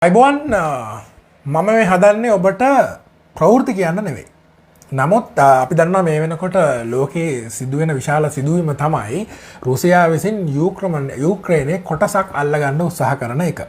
අයිබෝන් මම මේ හදන්නේ ඔබට ප්‍රවෘත්ති කියන්න නෙවෙයි. නමුත් අපි දන්නවා මේ වෙනකොට ලෝකයේ සිදුවෙන විශාල සිදුවීම තමයි රුසියාව විසින් යුක්‍රේනයේ කොටසක් අල්ලගන්න උත්සාහ කරන එක.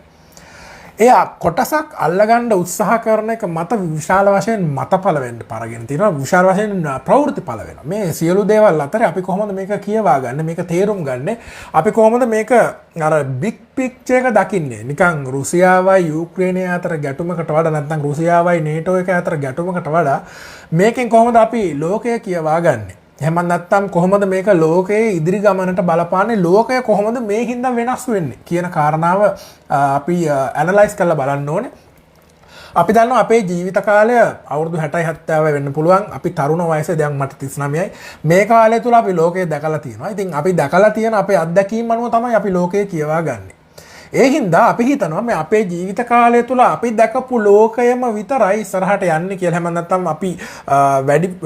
ඒ කොටසක් අල්ලගන්න උත්සාහ කරන එක මත විශාල වශයෙන් මතඵල වෙන්න පරගෙන තියෙනවා. විශාල වශයෙන් ප්‍රවෘත්ති පළ වෙනවා. මේ සියලු දේවල් අතර අපි කොහොමද මේක කියවා ගන්න, මේක තේරුම් ගන්න, අපි කොහොමද මේක අර බිග් පික්චර් එක දකින්නේ? නිකන් රුසියාවයි යුක්‍රේනය අතර ගැටුමකට වඩා නැත්නම් රුසියාවයි නේටෝ එක අතර ගැටුමකට වඩා මේකෙන් කොහොමද අපි ලෝකය කියවා ගන්නේ? එහෙම නැත්නම් කොහොමද මේක ලෝකයේ ඉදිරි ගමනට බලපාන්නේ, ලෝකය කොහොමද මේ හින්දා වෙනස් වෙන්නේ කියන කාරණාව අපි ඇනලයිස් කරලා බලන්න ඕනේ. අපි දන්නවා අපේ ජීවිත කාලය අවුරුදු 60යි 70 වෙන්න පුළුවන්. අපි තරුණ වයසේ දැන් මට 39යි. මේ කාලය තුල අපි ලෝකය දැකලා තියෙනවා. ඉතින් අපි දැකලා තියෙන අපේ අත්දැකීම් අනුව තමයි අපි ලෝකය කියවා ගන්නෙ. ඒ හින්දා අපි හිතනවා මේ අපේ ජීවිත කාලය තුල අපි දැකපු ලෝකයම විතරයි ඉස්සරහට යන්නේ කියලා. හැම නැත්නම් අපි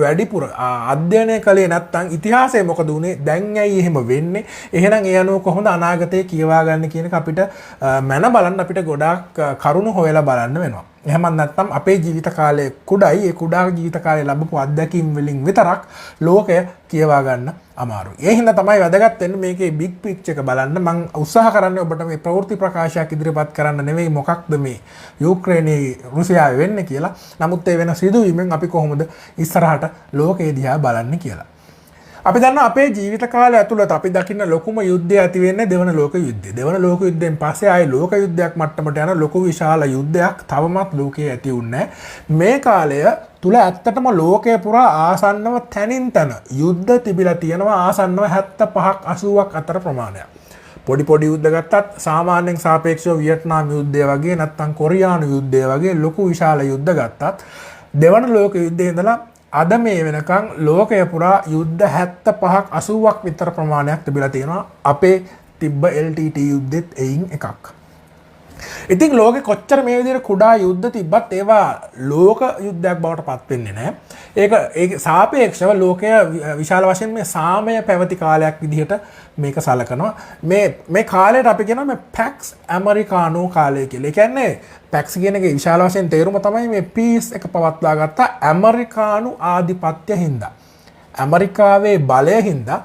වැඩිපුර අධ්‍යයනය කළේ නැත්නම් ඉතිහාසය මොකද උනේ, දැන් ඇයි එහෙම වෙන්නේ, එහෙනම් ඒ අනුව කොහොමද අනාගතේ කියවා ගන්න කියන එක අපිට මන බලන්න, අපිට ගොඩාක් කරුණු හොයලා බලන්න වෙනවා. එහෙම නැත්නම් අපේ ජීවිත කාලය කුඩායි, ඒ කුඩා ජීවිත කාලේ ලැබපු අත්දැකීම් වලින් විතරක් ලෝකය කියවා ගන්න අමාරුයි. ඒ හින්දා තමයි වැදගත් වෙන්නේ මේකේ බිග් පික්චර් එක බලන්න. මම උත්සාහ කරන්නේ ඔබට මේ ප්‍රවෘත්ති ප්‍රකාශයක් ඉදිරිපත් කරන්න නෙවෙයි මොකක්ද මේ යුක්‍රේනයේ රුසියාවේ වෙන්නේ කියලා. නමුත් ඒ වෙන සිදුවීමෙන් අපි කොහොමද ඉස්සරහට ලෝකය දිහා බලන්නේ කියලා. අපි දන්නවා අපේ ජීවිත කාලය ඇතුළත අපි දකින්න ලොකුම යුද්ධය ඇති වෙන්නේ දෙවන ලෝක යුද්ධය. දෙවන ලෝක යුද්ධයෙන් පස්සේ ආයේ ලෝක යුද්ධයක් මට්ටමට යන ලොකු විශාල යුද්ධයක් තවමත් ලෝකයේ ඇති වුණේ මේ කාලය තුල ඇත්තටම ලෝකය පුරා ආසන්නව තැනින් තැන යුද්ධ තිබිලා තියෙනවා. ආසන්නව 75ක් 80ක් අතර ප්‍රමාණයක්. පොඩි යුද්ධ ගත්තත් සාමාන්‍යයෙන් සාපේක්ෂව වියට්නාම් යුද්ධය වගේ නැත්නම් කොරියානු යුද්ධය වගේ ලොකු විශාල යුද්ධ ගත්තත් දෙවන ලෝක යුද්ධයේ ඉඳලා අද මේ වෙනකන් ලෝකය පුරා යුද්ධ 75ක් 80ක් විතර ප්‍රමාණයක් තිබිලා තියෙනවා. අපේ තිබ්බ LTT යුද්ධෙත් එයින් එකක්. ඉතින් ලෝකෙ කොච්චර මේ විදිහට කුඩා යුද්ධ තිබ්බත් ඒවා ලෝක යුද්ධයක් බවට පත් වෙන්නේ නැහැ. ඒක සාපේක්ෂව ලෝකය විශාල වශයෙන් මේ සාමය පැවති කාලයක් විදිහට මේක සලකනවා. මේ කාලයට අපි කියනවා මේ පැක්ස් ඇමරිකානෝ කාලය කියලා. ඒ කියන්නේ පැක්ස් කියන එකේ විශාල වශයෙන් තේරුම තමයි මේ පීස් එක පවත්වා ගත්ත ඇමරිකානු ආධිපත්‍ය හින්දා. ඇමරිකාවේ බලය හින්දා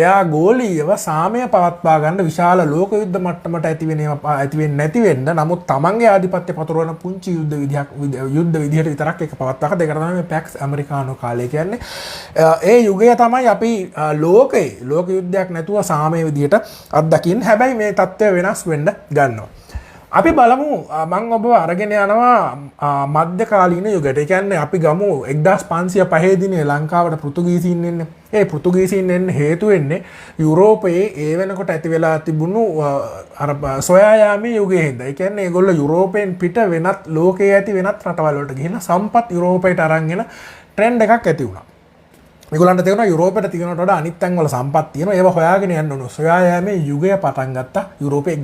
එයා ගෝලීයව සාමය පවත්වා ගන්න විශාල ලෝක යුද්ධ මට්ටමට ඇති වෙන්නේ නැති වෙන්න, නමුත් තමන්ගේ ආධිපත්‍ය පතුරවන පුංචි යුද්ධ විදිහට විතරක් ඒක පවත්වා ගන්න. ඒකට තමයි මේ පැක්ස් ඇමරිකානෝ කාලය කියන්නේ. ඒ යුගය තමයි අපි ලෝක යුද්ධයක් නැතුව සාමය විදිහට අත්දකින්න. හැබැයි මේ තත්ත්වය වෙනස් වෙන්න ගන්නවා. අපි බලමු මම ඔබව අරගෙන යනවා මධ්‍යකාලීන යුගයට. ඒ කියන්නේ අපි ගමු 1505 දිනේ ලංකාවට පෘතුගීසීන් එන්නේ. ඒ පෘතුගීසීන් එන්න හේතු වෙන්නේ යුරෝපයේ ඒ වෙනකොට ඇති වෙලා තිබුණු අර සොයා යාමේ යුගයේ හින්දා. ඒ කියන්නේ ඒගොල්ලෝ යුරෝපයෙන් පිට වෙනත් ලෝකයේ ඇති වෙනත් රටවල් වලට ගිහින් සම්පත් යුරෝපයට අරන් එන ට්‍රෙන්ඩ් එකක් ඇති වුණා. මේගොල්ලන්ට තේරුණා යුරෝපයට තියෙනට වඩා අනිත් තැන් වල සම්පත් තියෙනවා. ඒවා හොයාගෙන යන්න ඕන. සොයා යාමේ යුගය පටන් ගත්තා යුරෝපයේ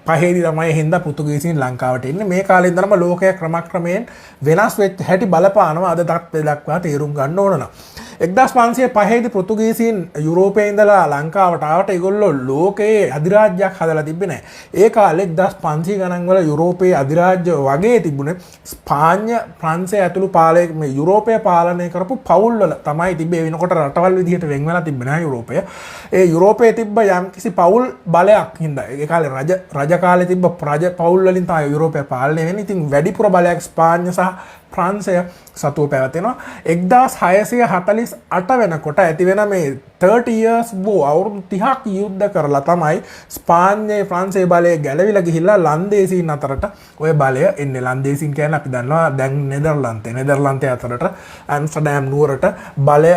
1505 තමයි හින්දා පෘතුගීසීන් ලංකාවට එන්නේ. මේ කාලේ ඉඳන්ම ලෝකය ක්‍රමක්‍රමයෙන් වෙනස් වෙච්ච හැටි බලපානවා. අද දක්වා තේරුම් ගන්න ඕන නම් 1505 දී පෘතුගීසීන් යුරෝපයේ ඉඳලා ලංකාවට ආවට ඒගොල්ලෝ ලෝකයේ අධිරාජ්‍යයක් හදලා තිබ්බේ නැහැ. ඒ කාලේ 1500 ගණන් වල යුරෝපයේ අධිරාජ්‍ය වගේ තිබුණේ ස්පාඤ්ඤ, ප්‍රංශය ඇතුළු මේ යුරෝපය පාලනය කරපු පවුල් වල තමයි තිබ්බේ. වෙනකොට රටවල් විදිහට වෙන් වෙලා තිබ්බේ නැහැ යුරෝපය. ඒ යුරෝපයේ තිබ්බ යම්කිසි පවුල් බලයක් හින්දා ඒ කාලේ රජ කාලේ තිබ්බ පවුල් වලින් තමයි යුරෝපය පාලනය වෙන්නේ. ඉතින් වැඩිපුර බලයක් ස්පාඤ්ඤ සහ ප්‍රංශය සතුව පැවතෙනවා. 1648 වෙනකොට ඇති වෙන මේ 30 years war අවුරුදු 30ක් යුද්ධ කරලා තමයි ස්පාඤ්ඤේ ප්‍රංශයේ බලය ගැලවිලා ගිහිල්ලා ලන්දේසීන් අතරට ওই බලය එන්නේ. ලන්දේසීන් කියන්නේ අපි දන්නවා දැන් නෙදර්ලන්තේ අතරට ඇම්ස්ටර්ඩම් නුවරට බලය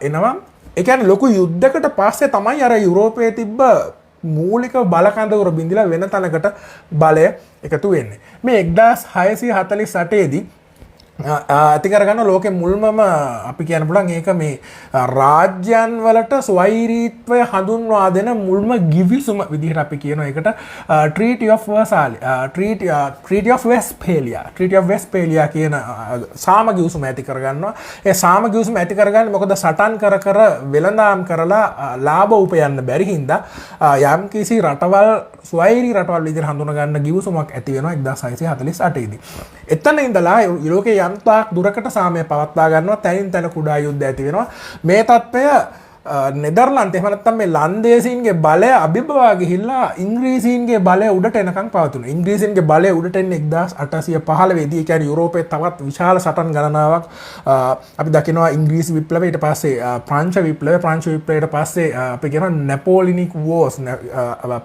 එනවා. ඒ කියන්නේ ලොකු යුද්ධයකට පස්සේ තමයි අර යුරෝපයේ තිබ්බ මූලික බලකඳවුර බිඳිලා වෙන තැනකට බලය එකතු වෙන්නේ. මේ 1648 දී ඇති කරගන්න ලෝකෙ මුල්මම අපි කියන්න පුළුවන් ඒක මේ රාජ්‍යයන් වලට ස්වෛරීත්වය හඳුන්වා දෙන මුල්ම ගිවිසුම විදිහට අපි කියන එකට Treaty of Versailles Treaty of Westphalia Treaty of Westphalia කියන සාම ගිවිසුම ඇති කරගන්නවා. ඒ සාම ගිවිසුම ඇති කරගන්නේ මොකද සටන් කර වෙළඳාම් කරලා ලාභ උපයන්න බැරි හින්දා යම් කිසි රටවල් ස්වෛරී රටවල් විදිහට හඳුනා ගන්න ගිවිසුමක් ඇති වෙනවා 1648 දී. එතන ඉඳලා ලෝකේ යන්තාක් දුරකට සාමය පවත්වා ගන්නවා. තැනින් තැන කුඩා යුද්ධ ඇති වෙනවා. මේ තත්ත්වය නෙදර්ලන්තේ එහෙම නැත්නම් මේ ලන්දේසීන්ගේ බලය අභිබවා ගිහිල්ලා ඉංග්‍රීසීන්ගේ බලය උඩට එනකන් පවතුණා. ඉංග්‍රීසීන්ගේ බලය උඩට එන්නේ 1815 දී. ඒ කියන්නේ යුරෝපයේ තවත් විශාල සටන් ගණනාවක් අපි දකිනවා ඉංග්‍රීසි විප්ලවය ඊට පස්සේ ප්‍රංශ විප්ලවයට පස්සේ අපි කියනවා නැපෝලිනික් වෝස්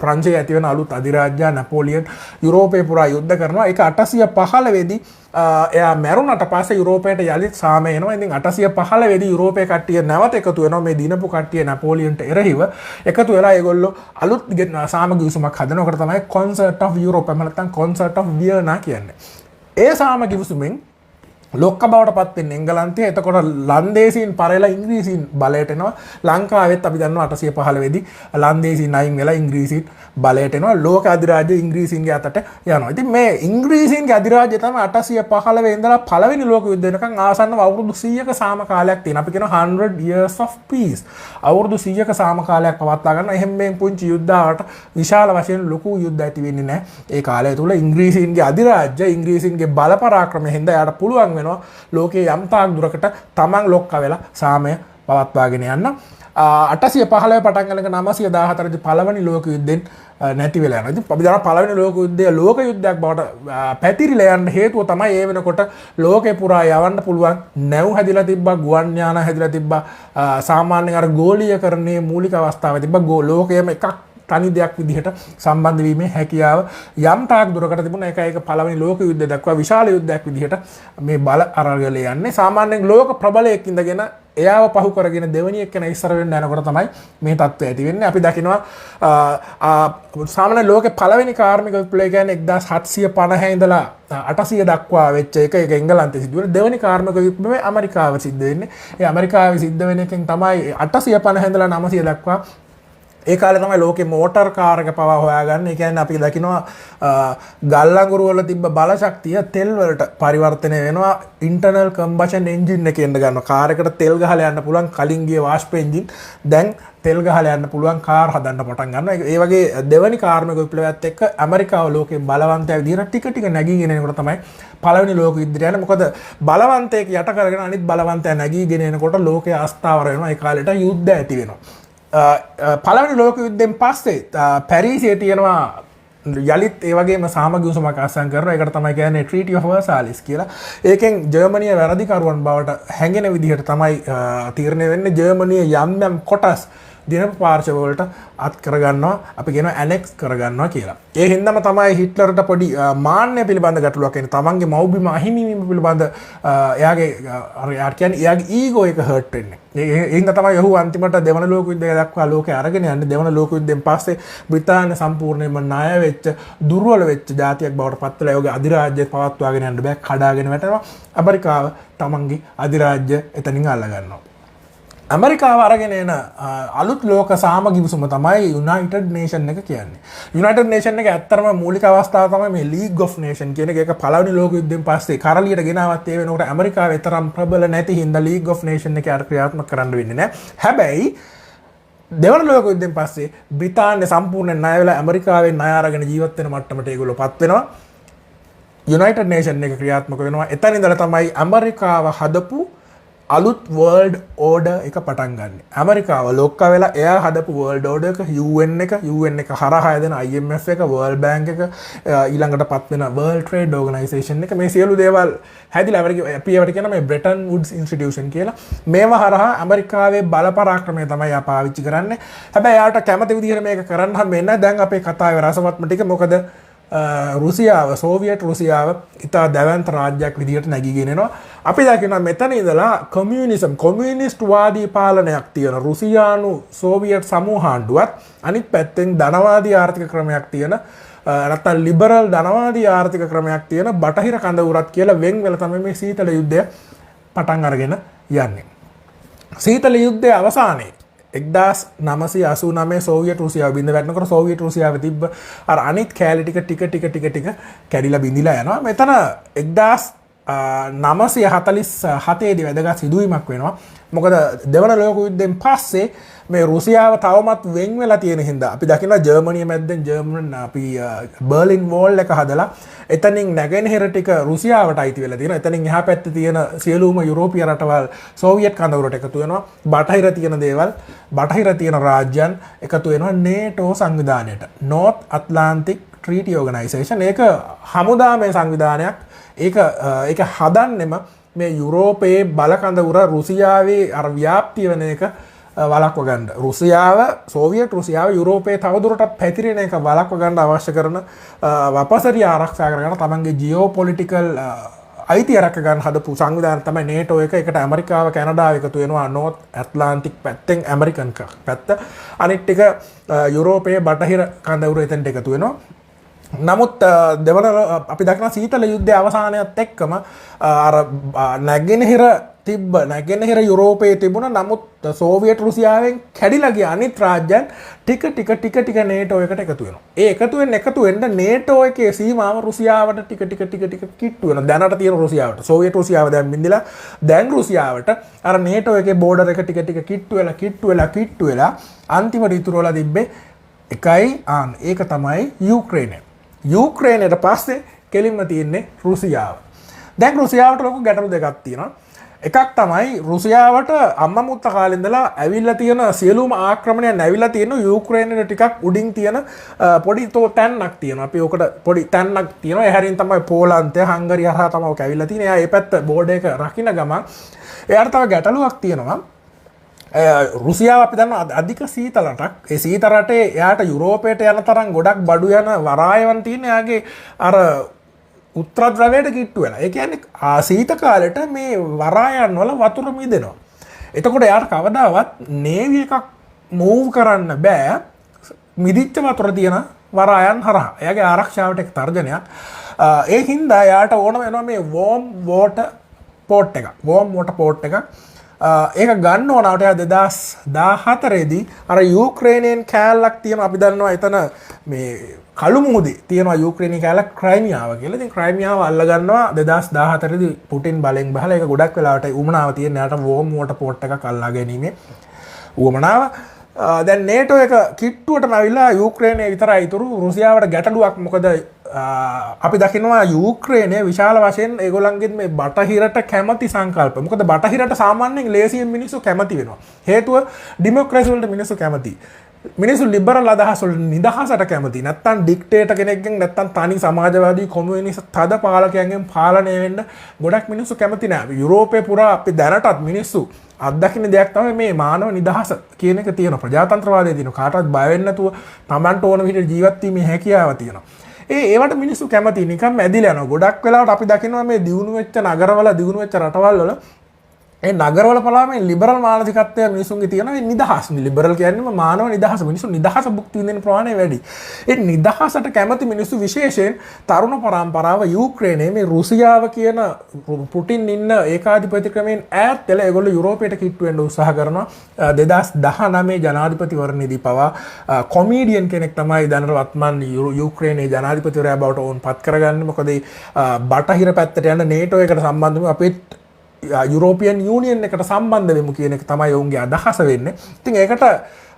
ප්‍රංශයේ ඇති වෙන අලුත් අධිරාජ්‍ය නැපෝලියන් යුරෝපයේ පුරා යුද්ධ කරනවා. ඒක 1815 දී එයා මැරුණට පස්සේ යුරෝපයට යලිත් සාමය එනවා. ඉතින් 815 දී යුරෝපයේ කට්ටිය නැවත එකතු වෙනවා. මේ දිනපු කට්ටිය නැපෝලියන්ට එරෙහිව එකතු වෙලා ඒගොල්ලෝ අලුත් සාම ගිවිසුමක් හදනවා. ඒකට තමයි කොන්සර්ට් ඔෆ් යුරෝප් එහෙම නැත්නම් කොන්සර්ට් ඔෆ් වියනා කියන්නේ. ඒ සාම ගිවිසුමෙන් ලොක්ක බවට පත් වෙන්නේ එංගලන්තය. එතකොට ලන්දේසීන් පරෙලා ඉංග්‍රීසීන් බලයට එනවා. ලංකාවෙත් අපි දන්නවා 815 දී ලන්දේසීන් අයින් වෙලා ඉංග්‍රීසීන් බලයට එනවා. ලෝක අධිරාජ්‍ය ඉංග්‍රීසීන්ගේ අතට යනවා. ඉතින් මේ ඉංග්‍රීසීන්ගේ අධිරාජ්‍ය තමයි 815 ඉඳලා පළවෙනි ලෝක යුද්ධ වෙනකන් ආසන්නව අවුරුදු 100ක සාම කාලයක් තියෙනවා. අපි කියනවා 100 years of peace. අවුරුදු 100ක සාම කාලයක් පවත්වා ගන්න. එහෙම මේ පුංචි යුද්ධාවට විශාල වශයෙන් ලොකු යුද්ධ ඇති වෙන්නේ නැහැ. ඒ කාලය තුල ඉංග්‍රීසීන්ගේ අධිරාජ්‍ය ඉංග්‍රීසීන්ගේ බල පරාක්‍රමයෙන් හින්දා යාට පුළුවන් වෙනවා ලෝකයේ යම් තාක් දුරකට තමන් ලොක්ක වෙලා සාමය පවත්වාගෙන යන්න. 815 පටන් ගන්නක 914 දී පළවෙනි ලෝක යුද්ධෙන් නැති වෙලා යනවා. ඉතින් අපි දන්නවා පළවෙනි ලෝක යුද්ධය ලෝක යුද්ධයක් බවට පැතිරිලා යන්න හේතුව තමයි ඒ වෙනකොට ලෝකේ පුරා යවන්න පුළුවන් නැව් හැදිලා තිබ්බා, ගුවන් යාන හැදිලා තිබ්බා. සාමාන්‍යයෙන් අර ගෝලීයකරණයේ මූලික අවස්ථාව තිබ්බා. ලෝකයේම එකක් තනි දෙයක් විදිහට සම්බන්ධ වීමේ හැකියාව යම් තාක් දුරකට තිබුණා. ඒක පළවෙනි ලෝක යුද්ධය දක්වා විශාල යුද්ධයක් විදිහට මේ බල අරගල යන්නේ. සාමාන්‍යයෙන් ලෝක ප්‍රබලයක් ඉඳගෙන එයාව පහු කරගෙන දෙවෙනි එක්කෙනා ඉස්සර වෙන්න යනකොට තමයි මේ තත්ත්වය ඇති වෙන්නේ. අපි දකිනවා සාමාන්‍ය ලෝකේ පළවෙනි කාර්මික විප්ලවය කියන්නේ 1750 ඉඳලා 800 දක්වා වෙච්ච එක. ඒක එංගලන්තයේ සිද්ධ වෙන දෙවෙනි කාර්මික විප්ලවය ඇමරිකාවේ සිද්ධ වෙන්නේ. ඒ ඇමරිකාවේ සිද්ධ වෙන එකෙන් තමයි 850 ඉඳලා 900 දක්වා ඒ කාලේ තමයි ලෝකේ මෝටර් කාර් එක පවා හොයාගන්නේ. ඒ කියන්නේ අපි දකිනවා ගල් අඟුරු වල තිබ්බ බල ශක්තිය තෙල් වලට පරිවර්තනය වෙනවා. ඉන්ටර්නල් කම්බෂන් එන්ජින් එකේ එන්න ගන්නවා. කාර් එකට තෙල් ගහලා යන්න පුළුවන් කලින් ගිය වාෂ්ප එන්ජින් දැන් තෙල් ගහලා යන්න පුළුවන් කාර් හදන්න පටන් ගන්නවා. ඒ වගේ දෙවනි කාර්මික විප්ලවයත් එක්ක ඇමරිකාව ලෝකේ බලවන්තයෙක් විදිහට ටික ටික නැගීගෙන එනකොට තමයි පළවෙනි ලෝක යුද්ධය යන්නේ. මොකද බලවන්තයෙක් යට කරගෙන අනිත් බලවන්තයා නැගීගෙන එනකොට ලෝකයේ අස්ථාවර වෙනවා. ඒ කාලේට යුද්ධ ඇති වෙනවා. පළවෙනි ලෝක යුද්ධයෙන් පස්සේ පැරිසියේ තියෙනවා යලිත් ඒ වගේම සාම ගිවිසුමක් අත්සන් කරනවා. ඒකට තමයි කියන්නේ Treaty of Versailles කියලා. ඒකෙන් ජර්මනිය වැරදිකරුවන් බවට හැඟෙන විදිහට තමයි තීරණය වෙන්නේ. ජර්මනිය යම් යම් කොටස් දිනපු පාර්ශව වලට අත් කරගන්නවා. අපි කියනවා ඇනෙක්ස් කරගන්නවා කියලා. ඒ හින්දාම තමයි හිට්ලර්ට පොඩි මාන්නය පිළිබඳ ගැටලුවක් එන්නේ. තමන්ගේ මව්බිම අහිමි වීම පිළිබඳ එයාගේ ඊගෝ එක හර්ට් වෙන්නේ. ඒ හින්දා තමයි ඔහු අන්තිමට දෙවන ලෝක යුද්ධය දක්වා ලෝකේ අරගෙන යන්නේ. දෙවන ලෝක යුද්ධයෙන් පස්සේ බ්‍රිතාන්‍ය සම්පූර්ණයෙන්ම ණය වෙච්ච දුර්වල වෙච්ච ජාතියක් බවට පත් වෙලා ඒගොල්ලෝ අධිරාජ්‍ය පවත්වාගෙන යන්න බෑ. කඩාගෙන වැටෙනවා. ඇමරිකාව තමන්ගේ අධිරාජ්‍ය එතනින් අල්ල ගන්නවා. ඇමරිකාව අරගෙන එන අලුත් ලෝක සාම ගිවිසුම තමයි යුනයිටඩ් නේෂන් එක කියන්නේ. යුනයිටඩ් නේෂන් එක ඇත්තටම මූලික අවස්ථාව තමයි මේ ලීග් ඔෆ් නේෂන් කියන එක. ඒක පළවෙනි ලෝක යුද්ධයෙන් පස්සේ කරලියට ගෙනාවත් ඒ වෙනකොට ඇමරිකාවේ තරම් ප්‍රබල නැති හින්දා ලීග් ඔෆ් නේෂන් එක ක්‍රියාත්මක කරන්න වෙන්නේ නැහැ. හැබැයි දෙවන ලෝක යුද්ධයෙන් පස්සේ බ්‍රිතාන්‍ය සම්පූර්ණයෙන් ණය වෙලා ඇමරිකාවෙන් ණය අරගෙන ජීවත් වෙන මට්ටමට ඒගොල්ලෝ පත් වෙනවා. යුනයිටඩ් නේෂන් එක ක්‍රියාත්මක වෙනවා. එතන ඉඳලා තමයි ඇමරිකාව හදපු අලුත් වර්ල්ඩ් ඕඩර් එක පටන් ගන්න. ඇමරිකාව ලොක්ක වෙලා එයා හදපු වර්ල්ඩ් ඕඩර් එක UN එක හරහා යන IMF එක World Bank එක ඊළඟට පත් වෙන World Trade Organization එක මේ සියලු දේවල් හැදිලා අපි ඒවට කියන මේ Bretton Woods Institution කියලා. මේවා හරහා ඇමරිකාවේ බල පරාක්‍රමය තමයි යා පාවිච්චි කරන්නේ. හැබැයි යාට කැමති විදිහට මේක කරන්න හම්බෙන්නේ නැහැ. දැන් අපේ කතාවේ රසවත්ම ටික මොකද රුසියාව සෝවියට් රුසියාව ඉතා දැවන්ත රාජ්‍යයක් විදිහට නැගීගෙන එනවා. අපි දකිනවා මෙතන ඉඳලා කොමියුනිස්ට් වාදී පාලනයක් තියෙන රුසියානු සෝවියට් සමූහාණ්ඩුවත් අනිත් පැත්තෙන් ධනවාදී ආර්ථික ක්‍රමයක් තියෙන නැත්නම් ලිබරල් ධනවාදී ආර්ථික ක්‍රමයක් තියෙන බටහිර කඳවුරක් කියලා වෙන් වෙලා තමයි මේ සීතල යුද්ධය පටන් අරගෙන යන්නේ. සීතල යුද්ධයේ අවසානයේ 1989 සෝවියට් රුසියාව බිඳ වැටෙනකොට සෝවියට් රුසියාවේ තිබ්බ අර අනිත් කෑලි ටික කැඩිලා බිඳිලා යනවා. මෙතන 1947 දී වැදගත් සිදුවීමක් වෙනවා. මොකද දෙවන ලෝක යුද්ධයෙන් පස්සේ මේ රුසියාව තවමත් වෙන් වෙලා තියෙන හින්දා අපි දකිනවා ජර්මනිය මැද්දෙන් අපි බර්ලින් වෝල් එක හදලා එතනින් නැගෙනහිර ටික රුසියාවට අයිති වෙලා තියෙනවා. එතනින් එහා පැත්තේ තියෙන සියලුම යුරෝපීය රටවල් සෝවියට් කඳවුරට එකතු වෙනවා. බටහිර තියෙන දේවල් බටහිර තියෙන රාජ්‍යයන් එකතු වෙනවා NATO සංවිධානයට. North Atlantic Treaty Organization. ඒක හමුදාමය සංවිධානයක්. ඒක හදන්නෙම මේ යුරෝපයේ බලකඳවුර රුසියාවේ අර ව්‍යාප්තිය වෙන එක වළක්ව ගන්න. රුසියාව සෝවියට් රුසියාව යුරෝපයේ තවදුරටත් පැතිරෙන එක වළක්ව ගන්න අවශ්‍ය කරන වපසරිය ආරක්ෂා කරගන්න තමන්ගේ ජියෝපොලිටිකල් අයිතිය රැක ගන්න හදපු සංවිධානය තමයි නේටෝ එක. ඒකට ඇමරිකාව කැනඩාව එකතු වෙනවා. නෝර්ත් ඇට්ලාන්ටික් පැත්තෙන් ඇමරිකන් පැත්ත. අනිත් ටික යුරෝපයේ බටහිර කඳවුර එතනට එකතු වෙනවා. නමුත් දෙවන අපි දකින සීතල යුද්ධයේ අවසානයත් එක්කම අර නැගෙනහිර යුරෝපයේ තිබුණ නමුත් සෝවියට් රුසියාවෙන් කැඩිලා ගිය අනිත් රාජ්‍යයන් ටික නේටෝ එකට එකතු වෙනවා. ඒ එකතු වෙන්න නේටෝ එකේ සීමාව රුසියාවට ටික කිට්ටු වෙනවා. දැනට තියෙන රුසියාවට සෝවියට් රුසියාව දැන් බින්දිලා දැන් රුසියාවට අර නේටෝ එකේ බෝඩර් එක ටික කිට්ටු වෙලා අන්තිමට ඉතුරු වෙලා තිබ්බේ එකයි ඒක තමයි යුක්‍රේනය. යුක්‍රේනයට පස්සේ කෙලින්ම තියෙන්නේ රුසියාව. දැන් රුසියාවට ලොකු ගැටලු දෙකක් තියෙනවා. එකක් තමයි රුසියාවට අම්මා මුත්තා කාලේ ඉඳලා ඇවිල්ලා තියෙන සියලුම ආක්‍රමණයන් ඇවිල්ලා තියෙන යුක්‍රේනයේ ටිකක් උඩින් තියෙන පොඩි තැන්නක් තියෙනවා. අපි ඔකට පොඩි තැන්නක් තියෙනවා. ඒ හැරින් තමයි පෝලන්තය, හංගරිය හරහා තමයි ඔක ඇවිල්ලා තියෙන්නේ. එයා මේ පැත්ත බෝඩ් එක රකින්න ගමන් එයාට තව ගැටලුවක් තියෙනවා. රුසියාව අපි දන්නවා අධික සීතල රටක්. ඒ සීතල රටේ එයාට යුරෝපයට යන තරම් ගොඩක් බඩු යන වරායවන් තියෙන එයාගේ අර උත්තර ද්‍රවයට කිට්ටු වෙලා. ඒ කියන්නේ සීත කාලෙට මේ වරායන් වල වතුර මිදෙනවා. එතකොට එයාට කවදාවත් නේවි එකක් මූව් කරන්න බෑ මිදිච්ච වතුර තියෙන වරායන් හරහා. එයාගේ ආරක්ෂාවට එක් තර්ජනයක්. ඒ හින්දා එයාට ඕන වෙනවා මේ වෝම් වෝටර් පෝට් එකක්. ඒක ගන්න ඕනවට 2014 දී අර යුක්‍රේනියන් කෑල්ලක් තියෙනවා. අපි දන්නවා එතන මේ කළු මුහුදේ තියෙනවා යුක්‍රේනීය කෑල්ලක් ක්‍රයිමියාව කියලා. ඉතින් ක්‍රයිමියාව අල්ල ගන්නවා 2014 දී පුටින් බලෙන් බහලා. ඒක ගොඩක් වෙලාවට උමනාව තියෙන යාට වෝම් වෝටර් පෝට් එකක් අල්ලා ගැනීමේ උවමනාව. දැන් නේටෝ එක කිට්ටුවටම ඇවිල්ලා යුක්‍රේනය විතරයි ඉතුරු. රුසියාවට ගැටලුවක්. මොකද අපි දකිනවා යුක්‍රේනය විශාල වශයෙන් ඒගොල්ලන්ගේ මේ බටහිරට කැමති සංකල්ප. මොකද බටහිරට සාමාන්‍යයෙන් ලේසියෙන් මිනිස්සු කැමති වෙනවා. හේතුව ඩෙමොක්‍රසි වලට මිනිස්සු කැමති. මිනිස්සු ලිබරල් අදහස් වල නිදහසට කැමති. නැත්තම් ඩික්ටේටර් කෙනෙක්ගෙන් නැත්තම් තනි සමාජවාදී කොමියුනිස්ට් තද පාලකයන්ගෙන් පාලනය වෙන්න ගොඩක් මිනිස්සු කැමති නෑ. යුරෝපේ පුරා අපි දැනටත් මිනිස්සු අත්දකින්න දෙයක් තමයි මේ මානව නිදහස කියන එක තියෙනවා. ප්‍රජාතන්ත්‍රවාදය තියෙනවා. කාටවත් බය වෙන්නේ නැතුව Tamanට ඕන විදිහට ජීවත් වීමේ හැකියාව තියෙනවා. ඒවට මිනිස්සු කැමති නිකම් ඇදිලා යනවා. ගොඩක් වෙලාවට අපි දකිනවා මේ දියුණු වෙච්ච නගරවල දියුණු වෙච්ච රටවල් වල ඒ නගරවල පලා මේ ලිබරල් මානසිකත්වය මිනිසුන්ගේ තියෙන මේ නිදහස්. ලිබරල් කියන්නේ මානව නිදහස. මිනිස්සු නිදහස භුක්ති විඳින ප්‍රමාණය වැඩි. ඒ නිදහසට කැමති මිනිස්සු විශේෂයෙන් තරුණ පරම්පරාව යුක්‍රේනයේ මේ රුසියාව කියන පුටින් ඉන්න ඒකාධිපති ක්‍රමයෙන් ඈත් වෙලා ඒගොල්ලෝ යුරෝපයට කිට්ටු වෙන්න උත්සාහ කරනවා. 2019 ජනාධිපතිවරණයේදී පවා කොමීඩියන් කෙනෙක් තමයි දැනට වත්මන් යුක්‍රේනයේ ජනාධිපතිවරයා බවට ඕන් පත් කරගන්නේ. මොකද බටහිර පැත්තට යන නේටෝ එකට සම්බන්ධ වෙන අපේ යුරෝපියන් යුනියන් එකට සම්බන්ධ වෙමු කියන එක තමයි ඔවුන්ගේ අදහස වෙන්නේ. ඉතින් ඒකට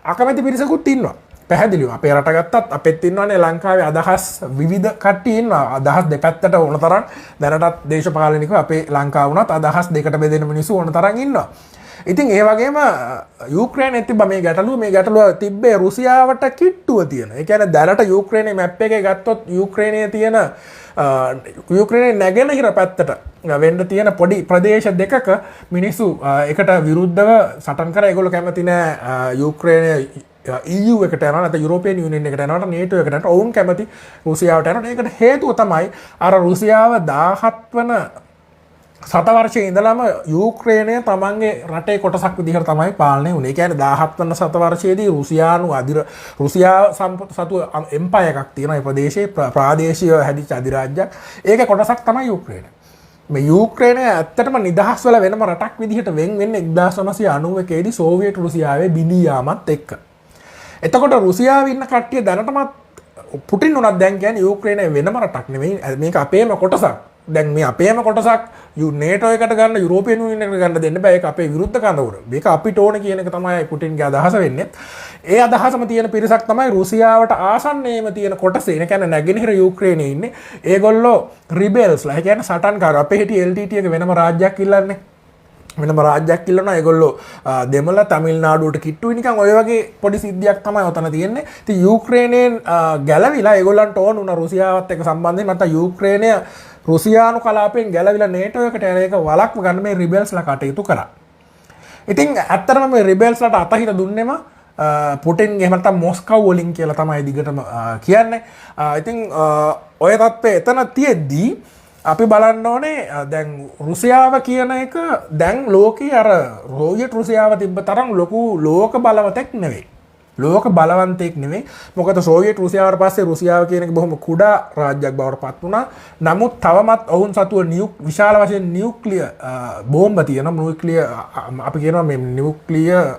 අකමැති පිරිසකුත් ඉන්නවා. පැහැදිලිව අපේ රට ගත්තත් අපෙත් ඉන්නවනේ ලංකාවේ අදහස් විවිධ කට්ටිය ඉන්නවා. අදහස් දෙපැත්තට ඕන තරම් දැනටත් දේශපාලනිකව අපේ ලංකාව වුණත් අදහස් දෙකට බෙදෙන මිනිස්සු ඕන තරම් ඉන්නවා. ඉතින් ඒ වගේම යුක්‍රේනයේ තිබ්බ මේ ගැටලුව තිබ්බේ රුසියාවට කිට්ටුව තියෙන. ඒ කියන්නේ දැනට යුක්‍රේනයේ මැප් එකේ ගත්තොත් යුක්‍රේනයේ තියෙන යුක්‍රේනයේ නැගෙනහිර පැත්තට වෙන්න තියෙන පොඩි ප්‍රදේශ දෙකක මිනිස්සු එකට විරුද්ධව සටන් කරා. ඒගොල්ලෝ කැමති නෑ යුක්‍රේනය EU එකට යනවා නැත්නම් යුරෝපියන් යුනියන් එකට යනවා නේටෝ එකට යනවා. ඔවුන් කැමති රුසියාවට යනවා. ඒකට හේතුව තමයි අර රුසියාව 17 වන සතවර්ෂයේ ඉඳලම යුක්‍රේනය තමන්ගේ රටේ කොටසක් විදිහට තමයි පාලනය වුණේ. ඒ කියන්නේ 17 වන සතවර්ෂයේදී රුසියාව සතු එම්පයර් එකක් තියෙනවා. ඒ ප්‍රදේශයේ ප්‍රාදේශීය හැදිච්ච අධිරාජ්‍යයක්. ඒකේ කොටසක් තමයි යුක්‍රේනය. මේ යුක්‍රේනය ඇත්තටම නිදහස් වෙලා වෙනම රටක් විදිහට වෙන් වෙන්නේ 1991 දී සෝවියට් රුසියාවේ බිඳී යාමත් එක්ක. එතකොට රුසියාවේ ඉන්න කට්ටිය දැනටමත් පුටින් උනත් දැන් කියන්නේ යුක්‍රේනය වෙනම රටක් නෙමෙයි. මේක අපේම කොටසක්. දැන් මේ අපේම කොටසක් නේටෝ එකට ගන්න යුරෝපියන් යුනියන් එකට ගන්න දෙන්න බෑ. ඒක අපේ විරුද්ධ කඳවුර. මේක අපිට ඕන කියන එක තමයි පුටින්ගේ අදහස වෙන්නේ. ඒ අදහසම තියෙන පිරිසක් තමයි රුසියාවට ආසන්නයේම තියෙන කොටස. ඒ කියන්නේ නැගෙනහිර යුක්‍රේනයේ ඉන්නේ. ඒගොල්ලෝ රිබෙල්ස්ලා. ඒ කියන්නේ සටන්කාරයෝ. අපේ හිටිය LTT එක වෙනම රාජ්‍යයක් ඉල්ලන්නේ. වෙනම රාජ්‍යයක් ඉල්ලනවා. ඒගොල්ලෝ දෙමළ තමිල්නාඩුවට කිට්ටුයි නිකන් ඔය වගේ පොඩි සිද්ධියක් තමයි ඔතන තියෙන්නේ. ඉතින් යුක්‍රේනයෙන් ගැලවිලා ඒගොල්ලන්ට ඕන වුණා රුසියාවත් එක්ක සම්බන්ධයෙන් නැත්නම් යුක්‍රේනය රුසියානු කලාපයෙන් ගැලවිලා නේටෝ එකට යන එක වළක්ව ගන්න මේ රිබෙල්ස්ලා කටයුතු කරා. ඉතින් ඇත්තටම මේ රිබෙල්ස්ලාට අතහිත දුන්නෙම පුටින් එහෙම නැත්නම් මොස්කව් වලින් කියලා තමයි දිගටම කියන්නේ. ඉතින් ඔය තත්ත්වය එතන තියෙද්දී අපි බලන්න ඕනේ දැන් රුසියාව කියන එක දැන් ලෝකේ අර සෝවියට් රුසියාව තිබ්බ තරම් ලොකු ලෝක බලවතෙක් නෙවෙයි. ලෝක බලවන්තයෙක් නෙවෙයි. මොකද සෝවියට් රුසියාවට පස්සේ රුසියාව කියන එක බොහොම කුඩා රාජ්‍යයක් බවට පත් වුණා. නමුත් තවමත් ඔවුන් සතුව විශාල වශයෙන් නියුක්ලියර් බෝම්බ තියෙනවා. නියුක්ලියර් අපි කියනවා මේ නියුක්ලියර්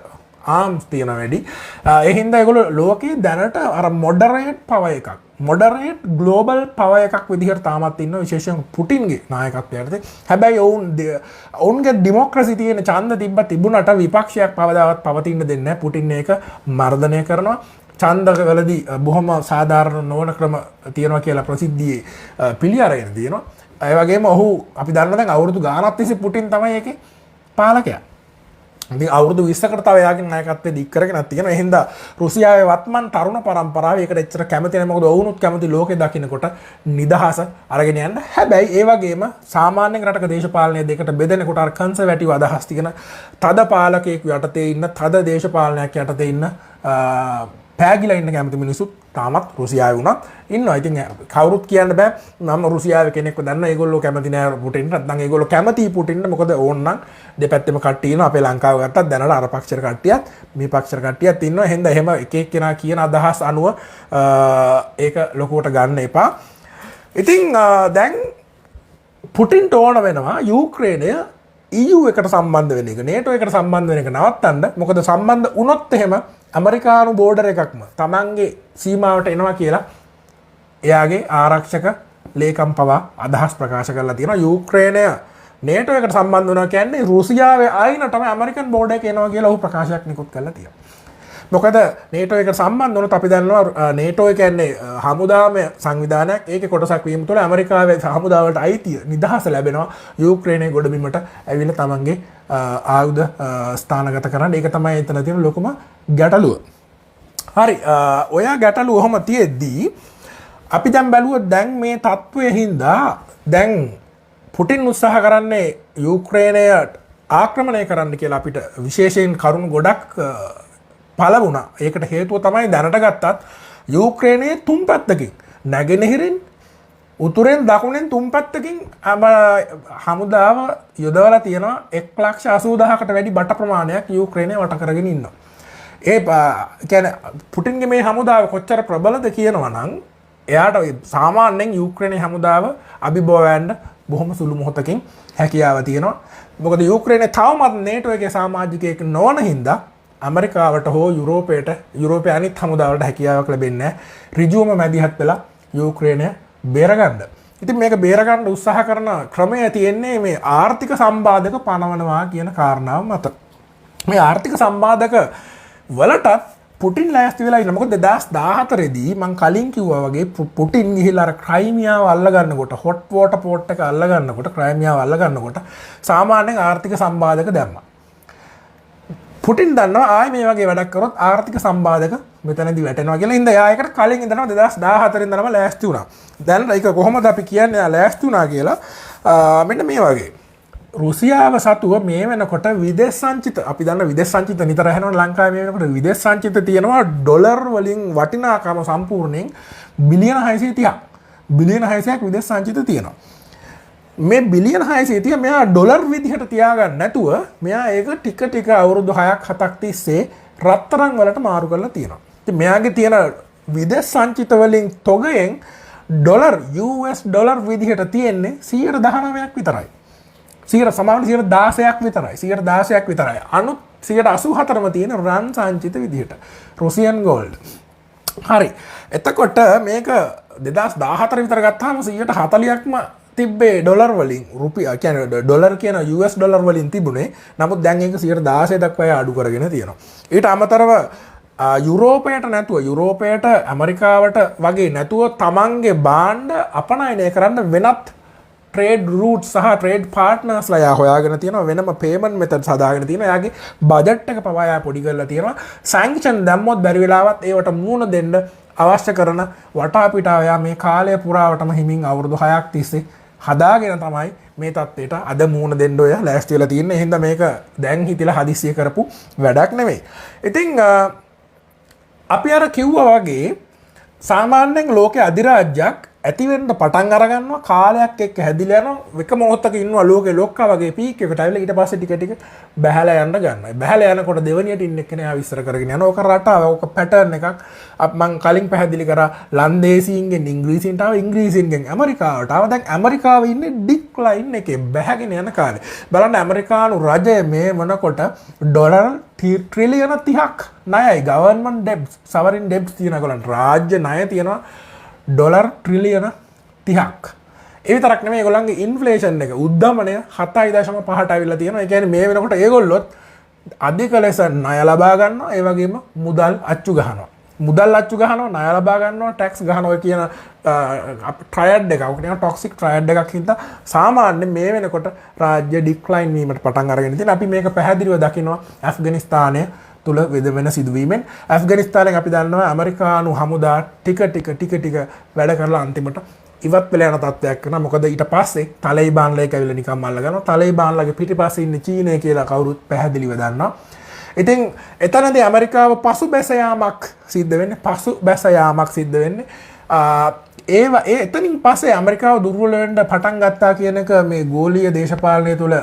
ආම්ස් තියෙන වැඩි. ඒ හින්දා ඒගොල්ලෝ ලෝකේ දැනට අර මොඩරේට් පවර් එකක් මොඩරේට් ග්ලෝබල් පවර් එකක් විදිහට තාමත් ඉන්න විශේෂයෙන් පුටින්ගේ නායකත්වයට යටතේ. හැබැයි ඔවුන්ගේ ඩෙමොක්‍රසි තියෙන ඡන්ද තිබුණට විපක්ෂයක් පවදාවත් පවතින්න දෙන්නේ නැහැ. පුටින් ඒක මර්ධනය කරනවා. ඡන්දවලදී බොහොම සාධාරණ නොවන ක්‍රම තියෙනවා කියලා ප්‍රසිද්ධියේ පිළි අරගෙන තියෙනවා. ඒ වගේම ඔහු අපි දන්නවා දැන් අවුරුදු ගානක් තිස්සේ පුටින් තමයි ඒකේ පාලකයා. ඉතින් අවුරුදු 20කට තව එයාගේ නායකත්වය දික් කරගෙන තියෙනවා. ඒ හින්දා රුසියාවේ වත්මන් තරුණ පරම්පරාව ඒකට එච්චර කැමති නැහැ. මොකද ඔවුනුත් කැමති ලෝකෙ දකින්නකොට නිදහස අරගෙන යන්න. හැබැයි ඒ වගේම සාමාන්‍යයෙන් රටක දේශපාලනය දෙකට බෙදෙනකොට අර කන්සර්වැටිව් අදහස් තියෙන තද පාලකයෙක් යටතේ ඉන්න තද දේශපාලනයක් යටතේ ඉන්න පෑගිලා ඉන්න කැමති මිනිස්සුත් තාමත් රුසියාවේ වුණත් ඉන්නවා. ඉතින් කවුරුත් කියන්න බෑ මම රුසියාවේ කෙනෙක්ව දන්න ඒගොල්ලෝ කැමති නෑ පුටින්ට. නැත්නම් ඒගොල්ලෝ කැමති පුටින්ට. මොකද ඕන්නම් දෙපැත්තෙම කට්ටිය ඉන්නවා. අපේ ලංකාව ගත්තත් දැනට අර පක්ෂර කට්ටියත් මේ පක්ෂර කට්ටියත් ඉන්නවා. එහෙනම් එහෙම එක එක්කෙනා කියන අදහස් අනුව ඒක ලොකුවට ගන්න එපා. ඉතින් දැන් පුටින්ට ඕන වෙනවා යුක්‍රේනය EU එකට සම්බන්ධ වෙන එක, නේටෝ එකට සම්බන්ධ වෙන එක නවත්තන්න. මොකද සම්බන්ධ වුණොත් එහෙම ඇමරිකානු බෝඩර් එකක්ම තමන්ගේ සීමාවට එනවා කියලා එයාගේ ආරක්ෂක ලේකම් පවා අදහස් ප්‍රකාශ කරලා තියෙනවා. යුක්‍රේනය නේටෝ එකට සම්බන්ධ වුණා කියන්නේ රුසියාවේ ආයිනටම ඇමරිකන් බෝඩර් එක එනවා කියලා ඔහු ප්‍රකාශයක් නිකුත් කරලා තියෙනවා. මොකද නේටෝ එකට සම්බන්ධ වුණොත් අපි දන්නවා නේටෝ කියන්නේ හමුදාමය සංවිධානයක්. ඒකේ කොටසක් වීම තුළ ඇමරිකාවේ හමුදාවලට අයිතිය නිදහස ලැබෙනවා. යුක්‍රේනයේ ගොඩබිමට ඇවිල්ලා තමන්ගේ ආයුධ ස්ථානගත කරන්න. ඒක තමයි එතන තියෙන ලොකුම ගැටලුව. හරි, ඔය ගැටලුව ඔහම තියෙද්දී අපි දැන් බැලුවොත් දැන් මේ තත්ත්වයේ හින්දා දැන් පුටින් උත්සාහ කරන්නේ යුක්‍රේනයට ආක්‍රමණය කරන්න කියලා අපිට විශේෂයෙන් කරුණු ගොඩක් පළ වුණා. ඒකට හේතුව තමයි දැනට ගත්තත් යුක්‍රේනයේ තුන් පැත්තකින් නැගෙනහිරින් උතුරෙන් දකුණෙන් තුන් පැත්තකින් හමුදාව යොදවලා තියෙනවා 1,80,000කට වැඩි බට ප්‍රමාණයක් යුක්‍රේනය වට කරගෙන ඉන්නවා. ඒ කියන්නේ පුටින්ගේ මේ හමුදාව කොච්චර ප්‍රබලද කියනවා නම් එයාට සාමාන්‍යයෙන් යුක්‍රේනයේ හමුදාව අභිබවයන්ට බොහොම සුළු මොහොතකින් හැකියාව තියෙනවා. මොකද යුක්‍රේනය තවමත් නේටෝ එකේ සමාජිකයෙක් නොවන හින්දා ඇමරිකාවට හෝ යුරෝපයේ අනිත් හමුදාවලට හැකියාවක් ලැබෙන්නේ නැහැ. ඍජුවම මැදිහත් වෙලා යුක්‍රේනය බේරගන්න. ඉතින් මේක බේරගන්න උත්සාහ කරන ක්‍රමය තියෙන්නේ මේ ආර්ථික සම්බාධක පනවනවා කියන කාරණාව මත. මේ ආර්ථික සම්බාධක වලටත් පුටින් ලෑස්ති වෙලා ඉන්න. මොකද 2014 දී මම කලින් කිව්වා වගේ පුටින් ගිහිල්ලා අර ක්‍රයිමියාව අල්ලගන්නකොට හොට් වෝටර් පෝට් එක අල්ලගන්නකොට ක්‍රයිමියාව අල්ලගන්නකොට සාමාන්‍යයෙන් ආර්ථික සම්බාධක දැම්මා. පුටින් දන්නවා ආයි මේ වගේ වැඩක් කරොත් ආර්ථික සම්බාධක මෙතනදී වැටෙනවා කියලා. ඉතින් එයා ඒකට කලින් ඉඳන්ම 2014 ඉඳන්ම ලෑස්ති වුණා. දැන් ඒක කොහොමද අපි කියන්නේ ලෑස්ති වුණා කියලා? මෙන්න මේ වගේ. රුසියාව සතුව මේ වෙනකොට විදේශ සංචිත අපි දන්න විදේශ සංචිත නිතර ඇහෙනවා ලංකාවේ මේ වෙනකොට විදේශ සංචිත තියෙනවා ඩොලර් වලින් වටිනාකම සම්පූර්ණයෙන් බිලියන 630ක්. බිලියන 600ක් විදේශ සංචිත තියෙනවා. මේ බිලියන 600 තිය මෙයා ඩොලර් විදිහට තියාගන්න නැතුව මෙයා ඒක ටික අවුරුදු 6ක් 7ක් තිස්සේ රත්තරන් වලට මාරු කරලා තියෙනවා. ඉතින් මෙයාගේ තියෙන විදේශ සංචිත වලින් තොගයෙන් ඩොලර් US ඩොලර් විදිහට තියෙන්නේ 119ක් විතරයි. 16ක් විතරයි. 16ක් විතරයි. අනුත් 84ම තියෙන රන් සංචිත විදිහට. Russian gold. හරි. එතකොට මේක 2014 විතර ගත්තාම 140ක්ම තිබ්බේ ඩොලර් වලින් රුපියල් කියන්නේ ඩොලර් කියන US ඩොලර් වලින් තිබුණේ. නමුත් දැන් ඒක 116 දක්වා අඩු කරගෙන තියෙනවා. ඊට අමතරව යුරෝපයට නැතුව යුරෝපයට ඇමරිකාවට වගේ නැතුව තමන්ගේ බාණ්ඩ අපනයනය කරන්න වෙනත් ට්‍රේඩ් රූට් සහ ට්‍රේඩ් පාර්ට්නර්ස්ලා යා හොයාගෙන තියෙනවා. වෙනම පේමන්ට් මෙතඩ්ස් හදාගෙන තියෙනවා. එයාගේ බජට් එක පවා යා පොඩි කරලා තියෙනවා. සැන්ක්ෂන් දැම්මොත් බැරි වෙලාවත් ඒවට මුහුණ දෙන්න අවශ්‍ය කරන වටාපිටාව යා මේ කාලය පුරාවටම හිමින් අවුරුදු 6ක් තිස්සේ හදාගෙන තමයි මේ තත්ත්වයට අද මුහුණ දෙන්න ඔය ලෑස්ති වෙලා තියෙන්නේ. එහෙනම් මේක දැන් හිතලා හදිස්සිය කරපු වැඩක් නෙමෙයි. ඉතින් අපි අර කිව්වා වගේ සාමාන්‍යයෙන් ලෝකේ අධිරාජ්‍යයක් ඇතිවෙන්න පටන් අරගන්නවා කාලයක් එක්ක හැදිලා යනවා එක මොහොතක ඉන්නවා ලෝකේ ලොක්කා වගේ පීක් එකට ඇවිල්ලා ඊට පස්සේ ටික බහැලා යන්න ගන්නවා. බහැලා යනකොට දෙවනියට ඉන්න එක්කනේ ආ විස්තර කරගෙන යනවා. ඕක රටාව ඕක පැටර්න් එකක්. මම කලින් පැහැදිලි කරා ලන්දේසීන්ගෙන් ඉංග්‍රීසීන්ට ආව ඉංග්‍රීසීන්ගෙන් ඇමරිකාවට ආව. දැන් ඇමරිකාව ඉන්නේ ඩික්ලයින් එකේ බැහැගෙන යන කාලේ. බලන්න ඇමරිකානු රජය මේ වනකොට ඩොලර් ට්‍රිලියන 30ක් ණයයි ගවර්න්මන්ට් ඩෙබ්ට්ස් සවරින් ඩෙබ්ට්ස් තියෙනවා. රාජ්‍ය ණය තියෙනවා ඩොලර් ට්‍රිලියන 30ක්. ඒ විතරක් නෙමෙයි ඒගොල්ලන්ගේ ඉන්ෆ්ලේෂන් එක උද්දමනය 7.5ට අවිල්ලා තියෙනවා. ඒ කියන්නේ මේ වෙනකොට ඒගොල්ලොත් අධික ලෙස ණය ලබා ගන්නවා. ඒ වගේම මුදල් අච්චු ගහනවා. මුදල් අච්චු ගහනවා, ණය ලබා ගන්නවා, ටැක්ස් ගහනවා කියන ට්‍රයඩ් එක. ඔක නිකන් ටොක්සික් ට්‍රයඩ් එකක් හින්දා සාමාන්‍ය මේ වෙනකොට රාජ්‍ය ඩික්ලයින් වීමට පටන් අරගෙන තියෙනවා. අපි මේක පැහැදිලිව දකිනවා ඇෆ්ගනිස්තානයේ තුළ වෙන සිදුවීමෙන්. ඇෆ්ගනිස්තානයෙන් අපි දන්නවා ඇමරිකානු හමුදා ටික වැඩ කරලා අන්තිමට ඉවත් වෙලා යන තත්ත්වයක් වෙනවා. මොකද ඊට පස්සේ තලයිබාන්ලා එක ඇවිල්ලා නිකන් මල්ල ගන්නවා. තලයිබාන්ලාගේ පිටිපස්සේ ඉන්නේ චීනය කියලා කවුරුත් පැහැදිලිව දන්නවා. ඉතින් එතනදී ඇමරිකාව පසුබැස යාමක් සිද්ධ වෙන්නේ. එතනින් පස්සේ ඇමරිකාව දුර්වල වෙන්න පටන් ගත්තා කියන එක මේ ගෝලීය දේශපාලනය තුළ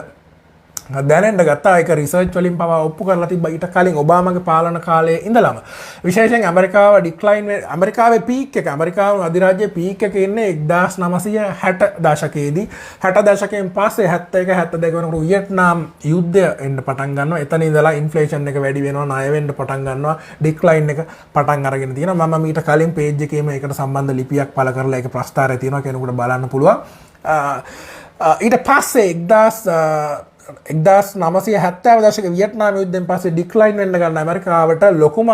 දැනෙන්න ගත්තා. ඒක රිසර්ච් වලින් පවා ඔප්පු කරලා තිබ්බා ඊට කලින් ඔබාමාගේ පාලන කාලයේ ඉඳලම. විශේෂයෙන් ඇමරිකාව ඩික්ලයින් ඇමරිකාවේ පීක් එක ඇමරිකානු අධිරාජ්‍යයේ පීක් එක ඉන්නේ 1960 දශකයේදී. 60 දශකයෙන් පස්සේ 71 72 වෙනකොට වියට්නාම් යුද්ධය එන්න පටන් ගන්නවා. එතන ඉඳලා ඉන්ෆ්ලේෂන් එක වැඩි වෙනවා, ණය වෙන්න පටන් ගන්නවා, ඩික්ලයින් එක පටන් අරගෙන තියෙනවා. මම ඊට කලින් පේජ් එකේම ඒකට සම්බන්ධ ලිපියක් පළ කරලා ඒක ප්‍රස්තාරය තියෙනවා කෙනෙකුට බලන්න පුළුවන්. ඊට පස්සේ 1970 දශකයේ වියට්නාම් යුද්ධයෙන් පස්සේ ඩික්ලයින් වෙන්න ගන්න ඇමරිකාවට ලොකුම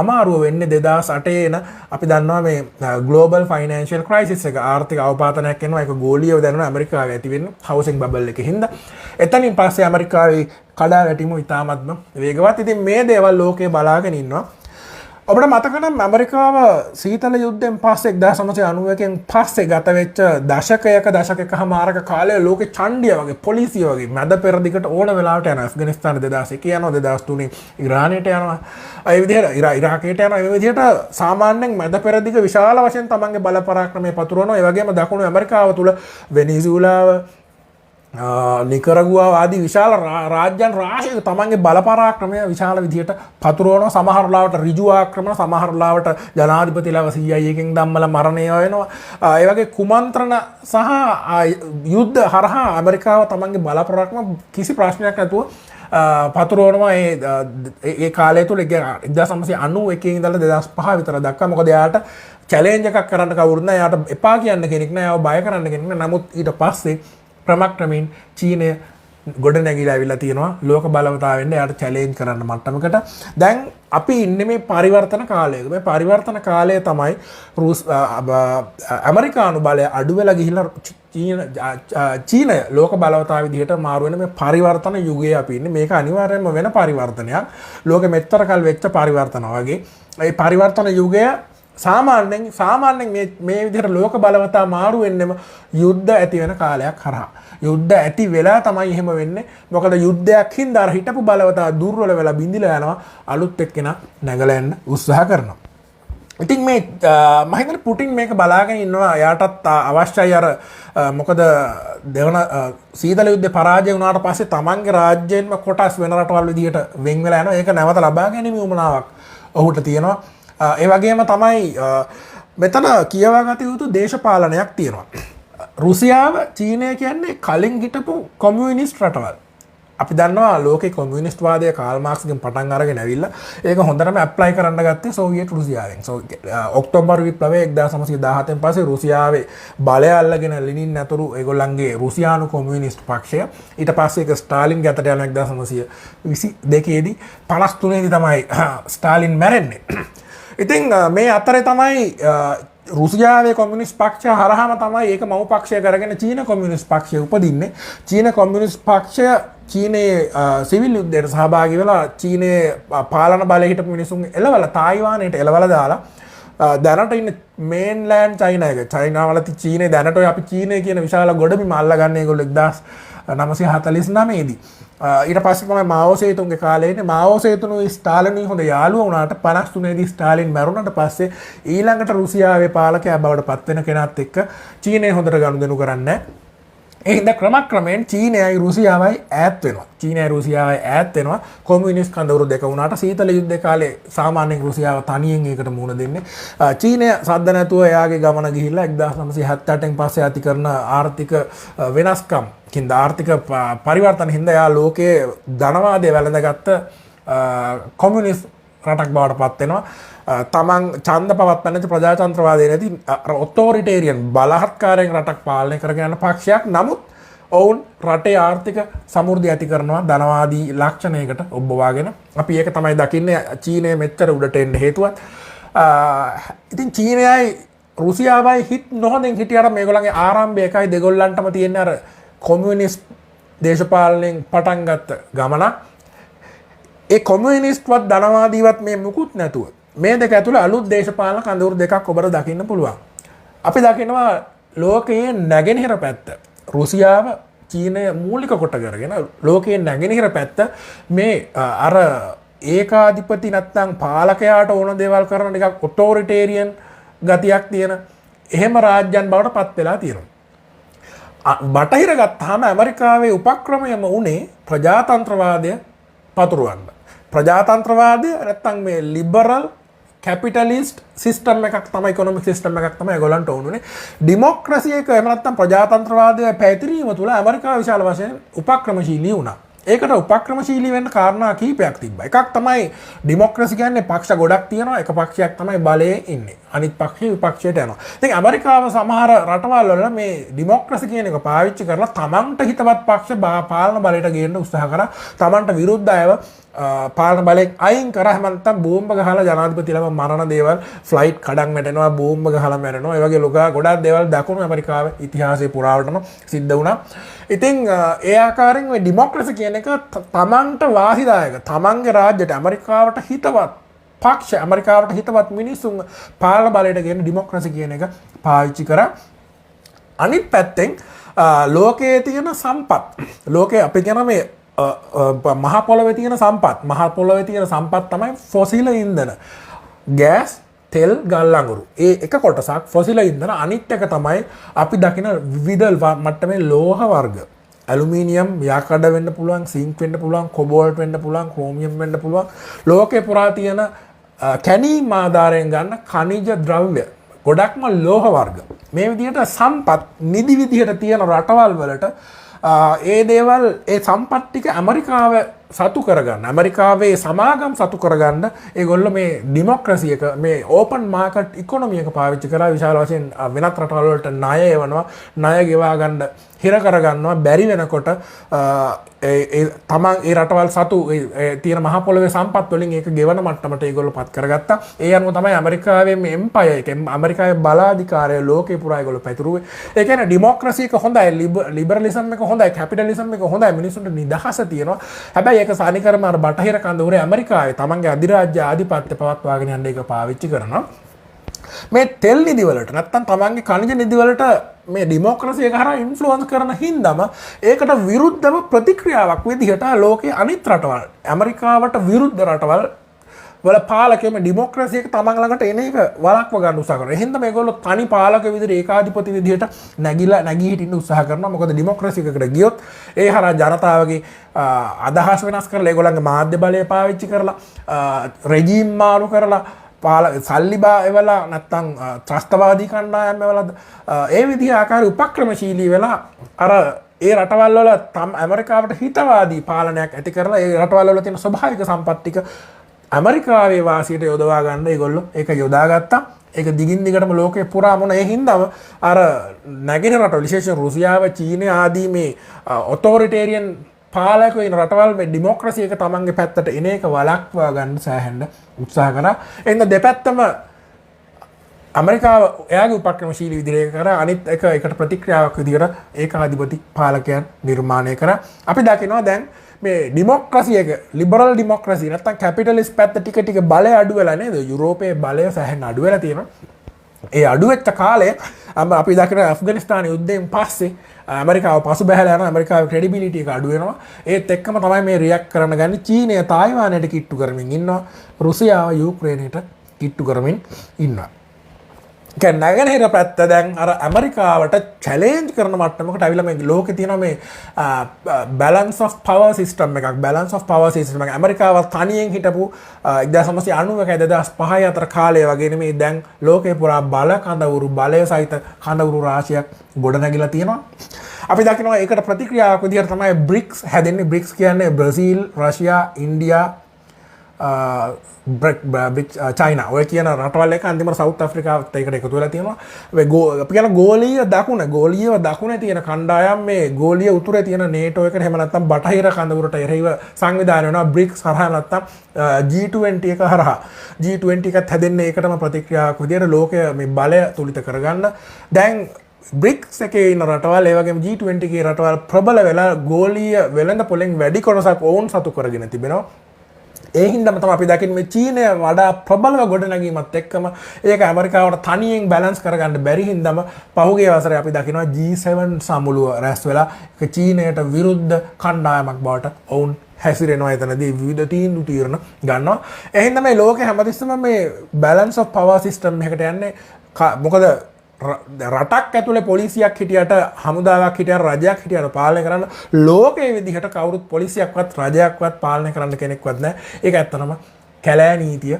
අමාරුව වෙන්නේ 2008 එන අපි දන්නවා මේ ග්ලෝබල් ෆයිනෑන්ෂියල් ක්‍රයිසිස් එක. ආර්ථික අවපාතනයක් එනවා. ඒක ගෝලීයව දැනෙනවා ඇමරිකාවේ ඇති වෙන හවුසින් බබල් එකේ හින්දා. එතනින් පස්සේ ඇමරිකාවේ කඩා වැටීම ඉතාමත්ම වේගවත්. ඉතින් මේ දේවල් ලෝකේ බලාගෙන ඉන්නවා. ඔබට මතක නම් ඇමරිකාව සීතල යුද්ධයෙන් පස්සේ 1991න් පස්සේ ගත වෙච්ච දශකයකමාරක කාලය ලෝකේ ඡණ්ඩිය වගේ පොලිසිය වගේ මැද පෙරදිගට ඕන වෙලාවට යනවා. ඇෆ්ගනිස්තාන 2001 යනවා, 2003 ඉරානයට යනවා. ඒ විදිහට ඉරාකයට යනවා. මේ විදිහට සාමාන්‍යයෙන් මැද පෙරදිග විශාල වශයෙන් තමන්ගේ බල පරාක්‍රමය පතුරවනවා. ඒ වගේම දකුණු ඇමරිකාව තුල වෙනිසුලාව නිකරගුවා ආදී විශාල රාජ්‍යයන් රාශියක තමන්ගේ බලපරාක්‍රමය විශාල විදිහට පතුරවනවා. සමහර වෙලාවට ඍජු ආක්‍රමණ, සමහර වෙලාවට ජනාධිපතිලාව CIA එකෙන් ධම්මලා මරණය වෙනවා. ඒ වගේ කුමන්ත්‍රණ සහ යුද්ධ හරහා ඇමරිකාව තමන්ගේ බලපරාක්‍රම කිසි ප්‍රශ්නයක් නැතුව පතුරවනවා. ඒ කාලය තුල 1991 ඉඳලා 2005 විතර දක්වා. මොකද එයාට චැලෙන්ජ් එකක් කරන්න කවුරුත් නැහැ. එයාට එපා කියන්න කෙනෙක් නැහැ. එයාව බය කරන්න කෙනෙක් නැහැ. නමුත් ඊට පස්සේ ක්‍රමක්‍රමයෙන් චීනය ගොඩ නැගිලා ඇවිල්ලා තියෙනවා ලෝක බලවතාවෙන්න එයාට චැලෙන්ජ් කරන්න මට්ටමකට. දැන් අපි ඉන්නේ මේ පරිවර්තන කාලයක. මේ පරිවර්තන කාලය තමයි ඇමරිකානු බලය අඩු වෙලා ගිහිල්ලා චීනය ලෝක බලවතාව විදිහට මාරු වෙන මේ පරිවර්තන යුගයේ අපි ඉන්නේ. මේක අනිවාර්යයෙන්ම වෙන පරිවර්තනයක්. ලෝකෙ මෙච්චර කල් වෙච්ච පරිවර්තන වගේ. ඒ පරිවර්තන යුගය සාමාන්‍යයෙන් මේ විදිහට ලෝක බලවතා මාරු වෙන්නෙම යුද්ධ ඇති වෙන කාලයක් හරහා. යුද්ධ ඇති වෙලා තමයි එහෙම වෙන්නේ. මොකද යුද්ධයක් හින්දා අර හිටපු බලවතා දුර්වල වෙලා බිඳිලා යනවා. අලුත් එක්කෙනා නැගලා යන්න උත්සාහ කරනවා. ඉතින් මේ මහිතන පුටින් මේක බලාගෙන ඉන්නවා යාටත් අවශ්‍යයි අර මොකද දෙවන සීතල යුද්ධේ පරාජය වුණාට පස්සේ තමන්ගේ රාජ්‍යයෙන්ම කොටස් වෙන රටවල් විදිහට වෙන් වෙලා යනවා. ඒක නැවත ලබා ගැනීම උවමනාවක් ඔහුට තියෙනවා. ඒ වගේම තමයි මෙතන කියවා ගත යුතු දේශපාලනයක් තියෙනවා. රුසියාව චීනය කියන්නේ කලින් හිටපු කොමියුනිස්ට් රටවල්. අපි දන්නවා ලෝකේ කොමියුනිස්ට් වාදය කාල් මාක්ස්ගෙන් පටන් අරගෙන ඇවිල්ලා ඒක හොඳටම ඇප්ලයි කරන්න ගත්තේ සෝවියට් රුසියාවෙන්. ඔක්තෝබර් විප්ලවය 1917න් පස්සේ රුසියාවේ බලය අල්ලගෙන ලෙනින් ඇතුළු ඒගොල්ලන්ගේ රුසියානු කොමියුනිස්ට් පක්ෂය ඊට පස්සේ ඒක ස්ටාලින්ගේ අතට යන 1922 දී 53 දී තමයි ස්ටාලින් මැරෙන්නේ. ඉතින් මේ අතරේ තමයි රුසියාවේ කොමියුනිස්ට් පක්ෂය හරහාම තමයි ඒක මව් පක්ෂය කරගෙන චීන කොමියුනිස්ට් පක්ෂය උපදින්නේ. චීන කොමියුනිස්ට් පක්ෂය චීනයේ සිවිල් යුද්ධයට සහභාගී වෙලා චීනයේ පාලන බලය හිටපු මිනිසුන් එලවලා තායිවානයට එලවලා දාලා දැනට ඉන්න මේන්ලෑන්ඩ් චයිනා එක චයිනාවල චීනේ දැනට අපි චීනය කියන විශාල ගොඩබිම අල්ලගන්නේ ඒගොල්ලෝ 1949 දී. ඊට පස්සේ තමයි මාओ සේතුන්ගේ කාලේ මාओ සේතුනුයි ස්ටාලිනුයි හොඳ යාළුවා වුණාට 53 දී ස්ටාලින් මැරුණාට පස්සේ ඊළඟට රුසියාවේ පාලකයා බවට පත් වෙන කෙනාත් එක්ක චීනය හොඳට ගනුදෙනු කරන්නේ නැහැ. ඒ හින්දා ක්‍රමක්‍රමයෙන් චීනයයි රුසියාවයි ඈත් වෙනවා. චීනයයි රුසියාවයි ඈත් වෙනවා. කොමියුනිස්ට් කඳවුරු දෙක වුණාට සීතල යුද්ධ කාලේ සාමාන්‍යයෙන් රුසියාව තනියෙන් ඒකට මුහුණ දෙන්නේ. චීනය සද්ද නැතුව එයාගේ ගමන ගිහිල්ලා 1978න් පස්සේ ඇති කරන ආර්ථික වෙනස්කම් කින්ද ආර්ථික පරිවර්තන හින්දා එයා ලෝකයේ ධනවාදය වැළඳගත්ත කොමියුනිස්ට් රටක් බවට පත් වෙනවා. තමන් ඡන්ද පවත්වන්න නැති ප්‍රජාතන්ත්‍රවාදය නැති ඔතොරිටේරියන් බලහත්කාරයෙන් රටක් පාලනය කරගෙන යන පක්ෂයක්. නමුත් ඔවුන් රටේ ආර්ථික සමෘද්ධිය ඇති කරනවා ධනවාදී ලක්ෂණයකට ඔබවාගෙන. අපි ඒක තමයි දකින්නේ චීනය මෙච්චර උඩට එන්න හේතුවත්. ඉතින් චීනයයි රුසියාවයි හිට නොහොඳින් හිටියට මේගොල්ලන්ගේ ආරම්භය එකයි දෙගොල්ලන්ටම තියෙන අර කොමියුනිස්ට් දේශපාලනයෙන් පටන් ගත්ත ගමනක්. ඒ කොමියුනිස්ට්වත් ධනවාදීවත් මේ මුකුත් නැතුව මේ දෙක ඇතුළේ අලුත් දේශපාලන කඳවුරු දෙකක් ඔබට දකින්න පුළුවන්. අපි දකිනවා ලෝකයේ නැගෙනහිර පැත්ත රුසියාව චීනය මූලික කොට කරගෙන ලෝකයේ නැගෙනහිර පැත්ත මේ අර ඒකාධිපති නැත්නම් පාලකයාට ඕන දේවල් කරන ටිකක් ඔටෝරිටේරියන් ගතියක් තියෙන එහෙම රාජ්‍යයන් බවට පත් වෙලා තියෙනවා. බටහිර ගත්තාම ඇමරිකාවේ උපක්‍රමයම උනේ ප්‍රජාතන්ත්‍රවාදය පතුරවන්න. ප්‍රජාතන්ත්‍රවාදය නැත්නම් මේ ලිබරල් කැපිටලිස්ට් සිස්ටම් එකක් තමයි ඉකොනොමික් සිස්ටම් එකක් තමයි ඒගොල්ලන්ට ඕනුනේ. ඩෙමොක්‍රසි එක එහෙම නැත්නම් ප්‍රජාතන්ත්‍රවාදය පැතිරීම තුළ ඇමරිකාව විශාල වශයෙන් උපක්‍රමශීලී වුණා. ඒකට උපක්‍රමශීලී වෙන්න කාරණා කීපයක් තිබ්බා. එකක් තමයි ඩෙමොක්‍රසි කියන්නේ පක්ෂ ගොඩක් තියෙනවා. එක පක්ෂයක් තමයි බලයේ ඉන්නේ. අනිත් පක්ෂය විපක්ෂයට යනවා. ඉතින් ඇමරිකාව සමහර රටවල් වල මේ ඩෙමොක්‍රසි කියන එක පාවිච්චි කරලා තමන්ට හිතවත් පක්ෂ පාලන බලයට ගේන්න උත්සාහ කරා. තමන්ට විරුද්ධ අයව පාලන බලයෙන් අයින් කරා. එහෙම නැත්නම් බෝම්බ ගහලා ජනාධිපතිලම මරණ දේවල්, ෆ්ලයිට් කඩන් වැටෙනවා, බෝම්බ ගහලා මැරෙනවා. ඒ වගේ ගොඩාක් දේවල් දකුණු ඇමරිකාවේ ඉතිහාසයේ පුරාවටම සිද්ධ වුණා. ඉතින් ඒ ආකාරයෙන් මේ ඩෙමොක්‍රසි කියන එක තමන්ට වාසිදායක, තමන්ගේ රාජ්‍යයට ඇමරිකාවට හිතවත් පක්ෂ, ඇමරිකාවට හිතවත් මිනිසුන් පාලන බලයට ගෙන ඩෙමොක්‍රසි කියන එක පාවිච්චි කරා. අනිත් පැත්තෙන් ලෝකයේ තියෙන සම්පත්, ලෝකයේ අපි කියන මේ මහ පොළොවේ තියෙන සම්පත් තමයි ෆොසිල ඉන්ධන, ගෑස්, තෙල්, ගල් අඟුරු. ඒ එක කොටසක් ෆොසිල ඉන්ධන. අනිත් එක තමයි අපි දකින විවිධ මට්ටමේ ලෝහ වර්ග. ඇලුමිනියම් යකඩ වෙන්න පුළුවන්, සිංක් වෙන්න පුළුවන්, කොබෝල්ට් වෙන්න පුළුවන්, ක්‍රෝමියම් වෙන්න පුළුවන්. ලෝකේ පුරා තියෙන කැණීම් ආධාරයෙන් ගන්න khනිජ ද්‍රව්‍ය ගොඩක්ම ලෝහ වර්ග. මේ විදිහට සම්පත් නිදි විදිහට තියෙන රටවල් වලට ඒ දේවල් ඒ සම්පත් ටික ඇමරිකාව සතු කරගන්න, ඇමරිකාවේ සමාගම් සතු කරගන්න ඒගොල්ලෝ මේ ඩෙමොක්‍රසි එක, මේ ඕපන් මාකට් ඉකොනොමි එක පාවිච්චි කරලා විශාල වශයෙන් වෙනත් රටවල් වලට ණය එවනවා, ණය ගෙවා ගන්න හිර කරගන්නවා. බැරි වෙනකොට තමන් ඒ රටවල් සතු තියෙන මහ පොළොවේ සම්පත් වලින් ඒක ගෙවන මට්ටමට ඒගොල්ලෝ පත් කරගත්තා. ඒ අනුව තමයි ඇමරිකාවේ මේ එම්පයර් එක, ඇමරිකාවේ බලාධිකාරය ලෝකේ පුරා ඒගොල්ලෝ පැතුරුවේ. ඒ කියන්නේ ඩෙමොක්‍රසි එක හොඳයි, ලිබරලිසම් එක හොඳයි, කැපිටලිසම් එක හොඳයි, මිනිස්සුන්ට නිදහස තියෙනවා. හැබැයි ඒක සානිකරම අර බටහිර කඳවුරේ ඇමරිකාවේ තමන්ගේ අධිරාජ්‍ය ආධිපත්‍ය පවත්වාගෙන යන්න ඒක පාවිච්චි කරනවා. මේ තෙල් නිදි වලට නැත්තම් තමන්ගේ khනිජ නිදි වලට මේ ඩෙමොක්‍රසිය කරා ඉන්ෆ්ලුවන්ස් කරන හින්දාම ඒකට විරුද්ධව ප්‍රතික්‍රියාවක් විදිහට ලෝකයේ අනිත් රටවල්, ඇමරිකාවට විරුද්ධ රටවල් වල පාලකයම ඩෙමොක්‍රසි එක තමන් ළඟට එන එක වළක්ව ගන්න උත්සාහ කරනවා. එහෙනම් මේගොල්ලෝ තනි පාලක විදිහට ඒකාධිපති විදිහට නැගී හිටින්න උත්සාහ කරනවා. මොකද ඩෙමොක්‍රසි එකකට ගියොත් ඒ හරහා ජනතාවගේ අදහස් වෙනස් කරලා ඒගොල්ලන්ගේ මාධ්‍ය බලය පාවිච්චි කරලා රෙජීම් මාරු කරලා සල්ලි එවලා නැත්තම් ත්‍රස්තවාදී කණ්ඩායම් එවලා ඒ විදිහ ආකාරي උපක්‍රමශීලී වෙලා අර ඒ රටවල් වල ඇමරිකාවට හිතවාදී පාලනයක් ඇති කරලා ඒ රටවල් වල තියෙන ස්වභාවික සම්පත් ටික ඇමරිකාවේ වාසියට යොදවා ගන්න ඒගොල්ලෝ ඒක යොදාගත්තා. ඒක දිගින් දිගටම ලෝකේ පුරා මොන ඒ හින්දාම අර නැගෙනහිර රටවල් විශේෂයෙන් රුසියාව, චීනය ආදී මේ ඔතොරිටේරියන් පාලකයෝ ඉන්න රටවල් මේ ඩෙමොක්‍රසි එක තමන්ගේ පැත්තට එන එක වළක්වා ගන්න සෑහෙන්න උත්සාහ කරා. එහෙනම් දෙපැත්තම ඇමරිකාව එයාගේ උපක්‍රමශීලී විදිහට කරා, අනිත් එක එකට ප්‍රතික්‍රියාවක් විදිහට ඒකාධිපති පාලකයන් නිර්මාණය කරා. අපි දකිනවා දැන් මේ ඩෙමොක්‍රසි එක ලිබරල් ඩෙමොක්‍රසි නැත්නම් කැපිටලිස්ට් පැත්ත ටික ටික බලය අඩු වෙලා නේද? යුරෝපයේ බලය සෑහෙන අඩු වෙලා තියෙනවා. ඒ අඩු වෙච්ච කාලේ අපි දකින ඇෆ්ගනිස්තාන යුද්ධයෙන් පස්සේ ඇමරිකාව පසු බැහැලා යනවා. ඇමරිකාවේ ක්‍රෙඩිබිලිටි එක අඩු වෙනවා. ඒත් එක්කම තමයි මේ රියැක්ට් කරන්න ගන්නේ. චීනය තායිවානයට කිට්ටු කරමින් ඉන්නවා. රුසියාව යුක්‍රේනයට කිට්ටු කරමින් ඉන්නවා. නැගෙනහිර පැත්ත දැන් අර ඇමරිකාවට චැලෙන්ජ් කරන මට්ටමකට ඇවිල්ලා මේ ලෝකේ තියෙන මේ බැලන්ස් ඔෆ් පවර් සිස්ටම් එකක් බැලන්ස් ඔෆ් පවර් සිස්ටම් එක ඇමරිකාව තනියෙන් හිටපු 1991 2005 අතර කාලය වගේ නෙමේ දැන් ලෝකේ පුරා බල කඳවුරු බලය සහිත කඳවුරු රාශියක් ගොඩනැගිලා තියෙනවා. අපි දකිනවා ඒකට ප්‍රතික්‍රියාවක් විදිහට තමයි BRICS හැදෙන්නේ. BRICS කියන්නේ බ්‍රසීල්, රෂ්යා, ඉන්දියා, චයිනා ඔය කියන රටවල් එක අන්තිමට සවුත් අප්‍රිකාවත් ඒකට එකතු වෙලා තියෙනවා. අපි කියන ගෝලීය දකුණේ තියෙන කණ්ඩායම් මේ ගෝලීය උතුරේ තියෙන නේටෝ එකට එහෙම නැත්නම් බටහිර කඳවුරට එරෙහිව සංවිධානය වෙනවා. BRICS හරහා නැත්නම් G20 එක හරහා G20 එකත් හැදෙන්නේ ඒකටම ප්‍රතික්‍රියාවක් විදිහට ලෝකය මේ බලය තුලිත කරගන්න. දැන් BRICS එකේ ඉන්න රටවල් ඒ වගේම G20 එකේ රටවල් ප්‍රබල වෙලා ගෝලීය වෙළඳ පොලෙන් වැඩි කොටසක් ඔවුන් සතු කරගෙන තිබෙනවා. ඒ හින්දාම තමයි අපි දකින්නේ චීනය වඩා ප්‍රබලව ගොඩනැගීමත් එක්කම ඒක ඇමරිකාවට තනියෙන් බැලන්ස් කරගන්න බැරි හින්දාම පහුගිය වසරේ අපි දකිනවා G7 සමුළුව රැස් වෙලා ඒක චීනයට විරුද්ධ කණ්ඩායමක් බවට ඔවුන් හැසිරෙනවා. එතනදී විවිධ තීරණ ගන්නවා. ඒ හින්දා මේ ලෝකේ හැමතිස්සෙම මේ බැලන්ස් ඔෆ් පවර් සිස්ටම් එකකට යන්නේ. මොකද රටක් ඇතුලේ පොලිසියක් හිටියට හමුදාවක් හිටියට රජයක් හිටියට පාලනය කරන්න ලෝකයේ විදිහට කවුරුත් පොලිසියක්වත් රජයක්වත් පාලනය කරන්න කෙනෙක්වත් නැහැ. ඒක ඇත්තනම කැලෑ නීතිය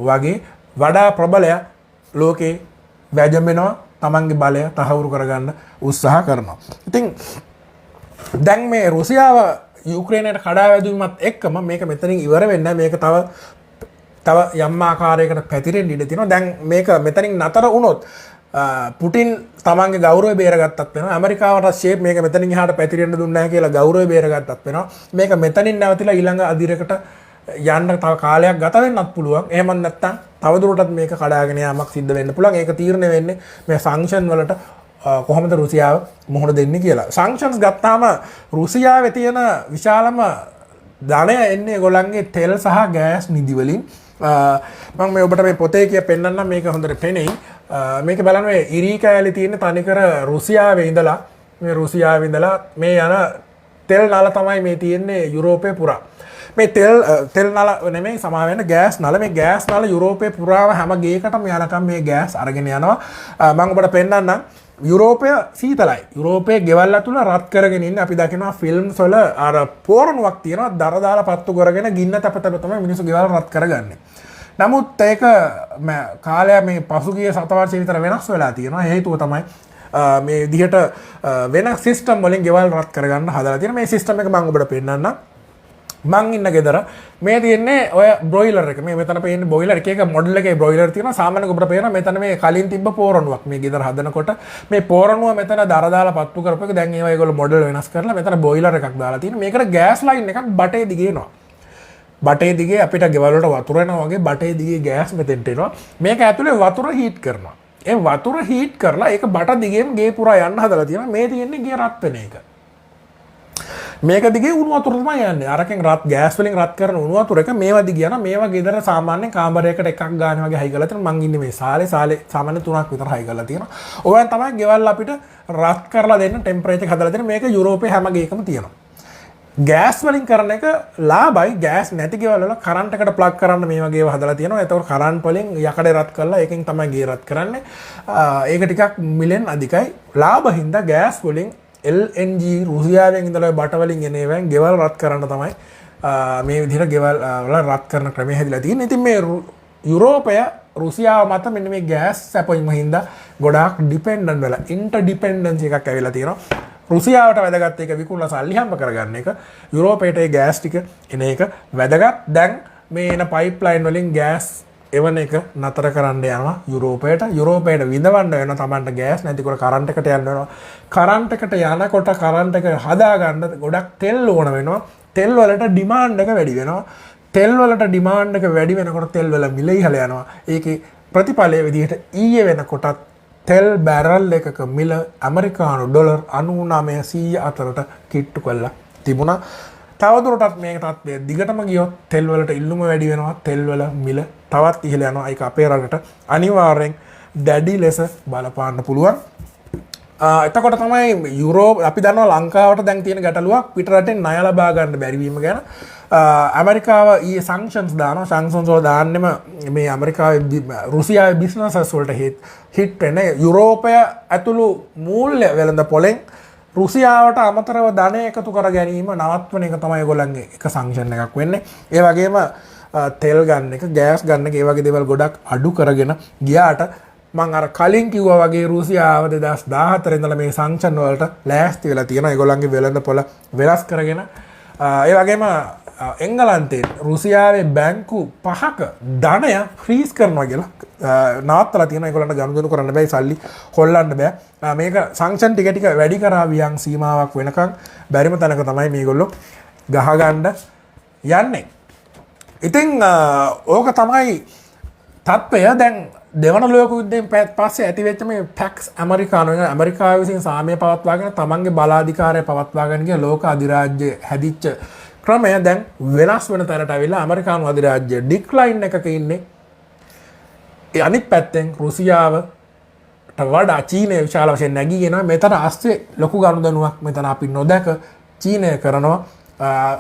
වගේ වඩා ප්‍රබලය ලෝකේ වැජඹෙනවා තමන්ගේ බලය තහවුරු කරගන්න උත්සාහ කරනවා. ඉතින් දැන් මේ රුසියාව යුක්‍රේනයට කඩා වැදුමත් එක්කම මේක මෙතනින් ඉවර වෙන්නේ නැහැ. මේක තව යම් ආකාරයකට පැතිරෙන්න ඉඩ තියෙනවා. දැන් මේක මෙතනින් නතර වුණොත් පුටින් තමන්ගේ ගෞරවය බේරගත්තත් වෙනවා. ඇමරිකාවට ෂේප් මේක මෙතනින් එහාට පැතිරෙන්න දුන්නේ නැහැ කියලා ගෞරවය බේරගත්තත් වෙනවා. මේක මෙතනින් නැවතිලා ඊළඟ අදිරකට යන්න තව කාලයක් ගත වෙන්නත් පුළුවන්. එහෙම නැත්නම් තවදුරටත් මේක කඩාගෙන යාමක් සිද්ධ වෙන්න පුළුවන්. ඒක තීරණය වෙන්නේ මේ සංක්ෂන් වලට කොහොමද රුසියාව මුහුණ දෙන්නේ කියලා. සංක්ෂන්ස් ගත්තාම රුසියාවේ තියෙන විශාලම ධනය එන්නේ ඒගොල්ලන්ගේ තෙල් සහ ගෑස් නිදි වලින්. මම මේ ඔබට මේ පොතේ කිය පෙන්නන්නම් මේක හොඳට පෙනෙයි. මේක බලන්න මේ ඉරී කෑලි තියෙන තනිකර රුසියාවේ ඉඳලා මේ යන තෙල් නල තමයි මේ තියෙන්නේ යුරෝපේ පුරා. මේ තෙල් නල නෙමෙයි සමා වෙන ගෑස් නල. මේ ගෑස් නල යුරෝපේ පුරාම හැම ගේකටම යනකම් මේ ගෑස් අරගෙන යනවා. මම ඔබට පෙන්නන්නම් යුරෝපය සීතලයි. යුරෝපයේ ගෙවල් ඇතුළ රත් කරගෙන ඉන්නේ. අපි දකිනවා ෆිල්ම්ස් වල අර පෝරණුවක් තියෙනවා. දර දාලා පත්තු කරගෙන ගින්න තැප තමයි මිනිස්සු ගෙවල් රත් කරගන්නේ. නමුත් ඒක කාලය මේ පසුගිය සතවර්ෂය විතර වෙනස් වෙලා තියෙනවා. හේතුව තමයි මේ විදිහට වෙන සිස්ටම් වලින් ගෙවල් රත් කරගන්න හදලා තියෙන මේ සිස්ටම් එක මම ඔබට පෙන්නන්නම්. මං ඉන්න ගෙදර මේ තියෙන්නේ ඔය බ්‍රොයිලර් එක. මේ මෙතන පේන්නේ බොයිලර් එක මොඩල් එකේ බ්‍රොයිලර් තියෙනවා. සාමාන්‍යයෙන් ඔබට පේනවා මෙතන මේ කලින් තිබ්බ පෝරණුවක් මේ ගෙදර හදනකොට මේ පෝරණුව මෙතන දර දාලා පත්තු කරපු එක දැන් ඒවා ඒගොල්ලෝ මොඩල් වෙනස් කරලා මෙතන බොයිලර් එකක් දාලා තියෙනවා. මේකට ගෑස් ලයින් එකක් බටේ දිගේ එනවා. බටේ දිගේ අපිට ගෙවල් වලට වතුර එනවා වගේ බටේ දිගේ ගෑස් මෙතෙන්ට එනවා. මේක ඇතුලේ වතුර හීට් කරනවා. ඒ වතුර හීට් කරලා ඒක බට දිගේම ගේ පුරා යන්න හදලා තියෙනවා. මේ තියෙන්නේ ගේ රත් වෙන එක. මේක දිගේ උණු වතුර තමයි යන්නේ. අරකින් රත් ගෑස් වලින් රත් කරන උණු වතුර එක මේවා දිගේ යනවා. මේවා ගෙදර සාමාන්‍යයෙන් කාමරයකට එකක් ගන්න වගේ හයි කරලා තියෙනවා. මං ඉන්නේ මේ සාලේ සාමාන්‍ය 3ක් විතර හයි කරලා තියෙනවා. ඕවෙන් තමයි ගෙවල් අපිට රත් කරලා දෙන්න ටෙම්පරේචර් එක හදලා දෙන්න. මේක යුරෝපේ හැම ගේකම තියෙනවා. ගෑස් වලින් කරන එක ලාභයි. ගෑස් නැති ගෙවල් වල කරන්ට් එකට ප්ලග් කරන්න මේ වගේ ඒවා හදලා තියෙනවා. ඒතකොට කරන්ට් වලින් යකඩ රත් කරලා ඒකෙන් තමයි ගේ රත් කරන්නේ. ඒක ටිකක් මිලෙන් අධිකයි. ලාභ හින්දා ගෑස් වලින් LNG රුසියාවෙන් ඉඳලා බට වලින් එන ඒවායින් ගෙවල් රත් කරන්න තමයි මේ විදිහට ගෙවල් වල රත් කරන ක්‍රමය හැදිලා තියෙන්නේ. ඉතින් මේ යුරෝපය රුසියාව මත මෙන්න මේ ගෑස් සැපයීම හින්දා ගොඩාක් ඩිපෙන්ඩන්ට් වෙලා ඉන්ටර්ඩිපෙන්ඩන්සි එකක් ඇවිල්ලා තියෙනවා. රුසියාවට වැදගත් එක විකුණලා සල්ලි හම්බ කරගන්න එක, යුරෝපයට ඒ ගෑස් ටික එන එක වැදගත්. දැන් මේ එන පයිප්ලයින් වලින් ගෑස් එවන එක නතර කරන්න යනවා යුරෝපයට. යුරෝපයට විඳවන්න වෙනවා තමන්ට ගෑස් නැතිකොට කරන්ට් එකට යන්න වෙනවා. කරන්ට් එකට යනකොට කරන්ට් එක හදාගන්න ගොඩක් තෙල් ඕන වෙනවා. තෙල් වලට ඩිමාන්ඩ් එක වැඩි වෙනවා. තෙල් වලට ඩිමාන්ඩ් එක වැඩි වෙනකොට තෙල් වල මිල ඉහළ යනවා. ඒකේ ප්‍රතිඵලය විදිහට ඊයේ වෙනකොටත් තෙල් බැරල් එකක මිල ඇමරිකානු ඩොලර් 99 අතරට කිට්ටු කරලා තිබුණා. තවදුරටත් මේ තත්ත්වය දිගටම ගියොත් තෙල් වලට ඉල්ලුම වැඩි වෙනවා. තෙල් වල මිල තවත් ඉහළ යනවා. ඒක අපේ රටට අනිවාර්යෙන් දැඩි ලෙස බලපාන්න පුළුවන්. එතකොට තමයි යුරෝප අපි දන්නවා ලංකාවට දැන් තියෙන ගැටලුවක් පිට රටෙන් ණය ලබා ගන්න බැරි වීම ගැන. ඇමරිකාව ඊයේ සංක්ෂන්ස් දානවා. සංක්ෂන්ස් වල දාන්නෙම මේ ඇමරිකාවේ රුසියාවේ බිස්නසස් වලට හිට් වෙන යුරෝපය ඇතුළු මූල්‍ය වෙළඳ පොලෙන් රුසියාවට අමතරව ධනය එකතු කර ගැනීම නවත්වන එක තමයි ඒගොල්ලන්ගේ එක සංක්ෂන් එකක් වෙන්නේ. ඒ වගේම තෙල් ගන්න එක, ගෑස් ගන්න එක, ඒ වගේ දේවල් ගොඩක් අඩු කරගෙන ගියාට මම අර කලින් කිව්වා වගේ රුසියාව 2014 ඉඳලා මේ සංක්ෂන් වලට ලෑස්ති වෙලා තියෙනවා. ඒගොල්ලන්ගේ වෙළඳ පොළ වෙනස් කරගෙන ඒ වගේම එංගලන්තයේ රුසියාවේ බැංකු 5ක ධනය ෆ්‍රීස් කරනවා කියලා නවත්තලා තියෙනවා. ඒගොල්ලන්ට ගනුදෙනු කරන්න බෑ, සල්ලි හොල්ලන්න බෑ. මේක සංක්ෂන් ටික ටික වැඩි කරා වියන් සීමාවක් වෙනකන් බැරිම තැනක තමයි මේගොල්ලෝ ගහගන්න යන්නේ. ඉතින් ඕක තමයි තත්ත්වය. දැන් දෙවන ලෝක යුද්ධයෙන් පස්සේ ඇතිවෙච්ච මේ පැක්ස් ඇමරිකාව විසින් සාමය පවත්වාගෙන තමන්ගේ බලාධිකාරය පවත්වාගෙන ගිය ලෝක අධිරාජ්‍ය හැදිච්ච ක්‍රමය දැන් වෙනස් වෙන තැනට ඇවිල්ලා ඇමරිකානු අධිරාජ්‍ය ඩික්ලයින් එකක ඉන්නේ. ඒ අනිත් පැත්තෙන් රුසියාවට වඩා චීනය විශාල වශයෙන් නැගීගෙන මෙතන ASCII ලොකු ගනුදෙනුවක් මෙතන අපි නොදැක චීනය කරනවා.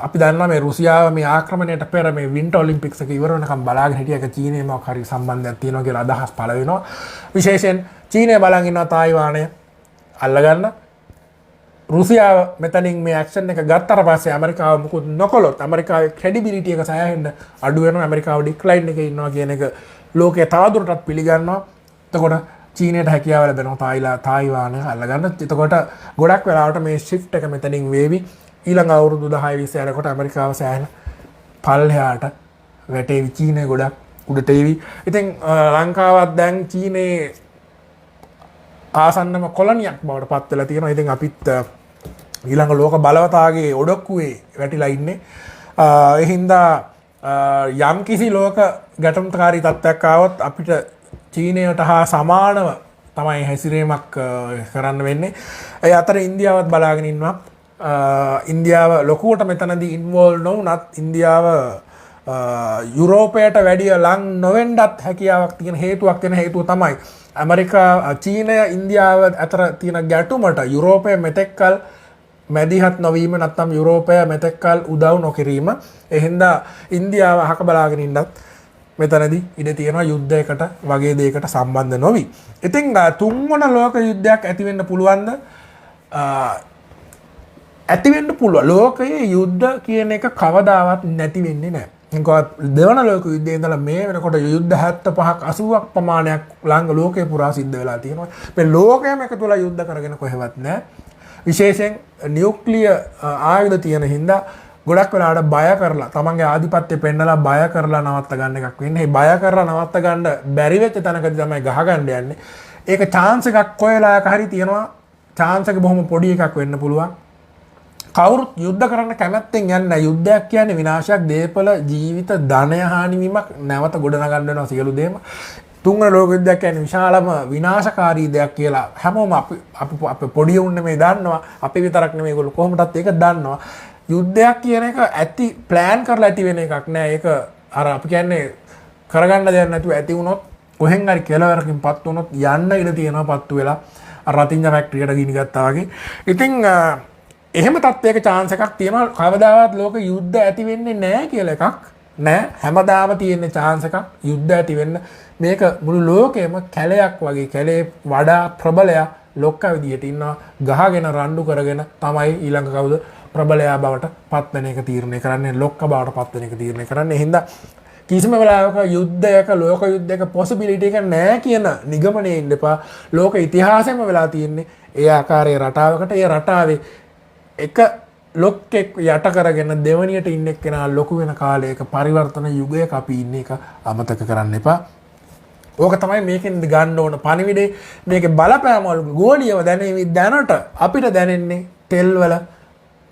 අපි දන්නවා මේ රුසියාව මේ ආක්‍රමණයට පෙර මේ වින්ටර් ඔලිම්පික්ස් එක ඉවර වෙනකම් බලාගෙන හිටිය එක චීනයේ මොකක් හරි සම්බන්ධයක් තියෙනවා කියලා අදහස් පළ වෙනවා. විශේෂයෙන් චීනය බලන් ඉන්නවා තායිවානය අල්ලගන්න. රුසියාව මෙතනින් මේ ඇක්ෂන් එක ගත්තට පස්සේ ඇමරිකාව මුකුත් නොකළොත් ඇමරිකාවේ ක්‍රෙඩිබිලිටි එක සෑහෙන්න අඩු වෙනවා. ඇමරිකාව ඩික්ලයින් එකේ ඉන්නවා කියන එක ලෝකයේ තවදුරටත් පිළිගන්නවා. එතකොට චීනයට හැකියාව ලැබෙනවා තායිවානය අල්ලගන්න. එතකොට ගොඩක් වෙලාවට මේ ෂිෆ්ට් එක මෙතනින් වේවි. ඊළඟ අවුරුදු 10-20 යනකොට ඇමරිකාව සෑහෙන පල්ලෙහාට වැටේවි. චීනය ගොඩක් උඩට එවි. ඉතින් ලංකාවත් දැන් චීනයේ ආසන්නම කොලනියක් බවට පත් වෙලා තියෙනවා. ඉතින් අපිත් ඊළඟ ලෝක බලවතාගේ ඔඩොක්කුවේ වැටිලා ඉන්නේ. ඒ හින්දා යම් කිසි ලෝක ගැටුම්කාරී තත්ත්වයක් ආවොත් අපිට චීනයට හා සමානව තමයි හැසිරීමක් කරන්න වෙන්නේ. ඒ අතර ඉන්දියාවත් බලාගෙන ඉන්නවා. ඉන්දියාව ලොකුවට මෙතනදී ඉන්වෝල්ව් නොවුනත් ඉන්දියාව යුරෝපයට වැඩිය ලං නොවෙන්නත් හැකියාවක් තියෙන හේතුවක් වෙන හේතුව තමයි චීනය ඉන්දියාව අතර තියෙන ගැටුමට යුරෝපය මෙතෙක්කල් මැදිහත් නොවීම නැත්නම් යුරෝපය මෙතෙක්කල් උදව් නොකිරීම. ඒ හින්දා ඉන්දියාව අහක බලාගෙන ඉන්නත් මෙතනදී ඉඩ තියෙනවා යුද්ධයකට වගේ දෙයකට සම්බන්ධ නොවි. ඉතින් තුන්වන ලෝක යුද්ධයක් ඇති වෙන්න පුළුවන්ද? ඇති වෙන්න පුළුවන්. ලෝකයේ යුද්ධ කියන එක කවදාවත් නැති වෙන්නේ නැහැ. දෙවන ලෝක යුද්ධයේ ඉඳලා මේ වෙනකොට යුද්ධ 75ක් 80ක් ප්‍රමාණයක් ලෝකේ පුරා සිද්ධ වෙලා තියෙනවා. මේ ලෝකයම එකතු වෙලා යුද්ධ කරගෙන කොහෙවත් නැහැ. විශේෂයෙන් නියුක්ලියර් ආයුධ තියෙන හින්දා ගොඩක් වෙලාවට බය කරලා තමන්ගේ ආධිපත්‍ය පෙන්නලා බය කරලා නවත්ත ගන්න එකක් වෙන්නේ. මේ බය කරලා නවත්ත ගන්න බැරි වෙච්ච තැනකදී තමයි ගහගන්න යන්නේ. ඒක chance එකක් කොහෙලායක හරි තියෙනවා. chance එක බොහොම පොඩි එකක් වෙන්න පුළුවන්. කවුරුත් යුද්ධ කරන්න කැමැත්තෙන් යන්නේ නැහැ. යුද්ධයක් කියන්නේ විනාශයක්, දේපල, ජීවිත, ධනය හානි වීමක්, නැවත ගොඩනගන්න වෙනවා සියලු දේම. තුන්වන ලෝක යුද්ධයක් කියන්නේ විශාලම විනාශකාරී දෙයක් කියලා හැමෝම අපි පොඩි උන් නෙමෙයි දන්නවා. අපි විතරක් නෙමෙයි ඒගොල්ලෝ කොහොමදත් ඒක දන්නවා. යුද්ධයක් කියන එක ඇති ප්ලෑන් කරලා ඇති වෙන එකක් නෑ. ඒක අර අපි කියන්නේ කරගන්න දෙයක් නැතුව ඇති වුණොත් කොහෙන් හරි කෙලවරකින් පත් වුණොත් යන්න ඉඩ තියෙනවා පත්තු වෙලා. අර රතිඤ්ඤා ෆැක්ටරියට ගිනි ගත්තා වගේ. ඉතින් එහෙම තත්ත්වයක chance එකක් තියෙනවා කවදාවත් ලෝක යුද්ධ ඇති වෙන්නේ නැහැ කියලා එකක් නෑ. හැමදාම තියෙන chance එකක් යුද්ධ ඇති වෙන්න. මේක මුළු ලෝකෙම කැලයක් වගේ කැලේ වඩා ප්‍රබලයා ලොක්ක විදිහට ඉන්නවා. ගහගෙන රණ්ඩු කරගෙන තමයි ඊළඟ කවුද ප්‍රබලයා බවට පත් වෙන එක තීරණය කරන්නේ. ලොක්ක බවට පත් වෙන එක තීරණය කරන්නේ. එහෙනම් කිසිම වෙලාවක යුද්ධයක ලෝක යුද්ධයක possibility එක නෑ කියන නිගමනයේ ඉන්න එපා. ලෝක ඉතිහාසෙම වෙලා තියෙන්නේ ඒ ආකාරයේ රටාවකට. ඒ රටාවේ එක ලොක්ෙක් යට කරගෙන දෙවනියට ඉන්න එක්කෙනා ලොකු වෙන කාලයක පරිවර්තන යුගයක අපි ඉන්න එක අමතක කරන්න එපා. ඕක තමයි මේකෙන් ගන්න ඕන පණිවිඩේ. මේකේ බලපෑම වල ගෝලීයව දැනෙවි දැනට අපිට දැනෙන්නේ තෙල් වල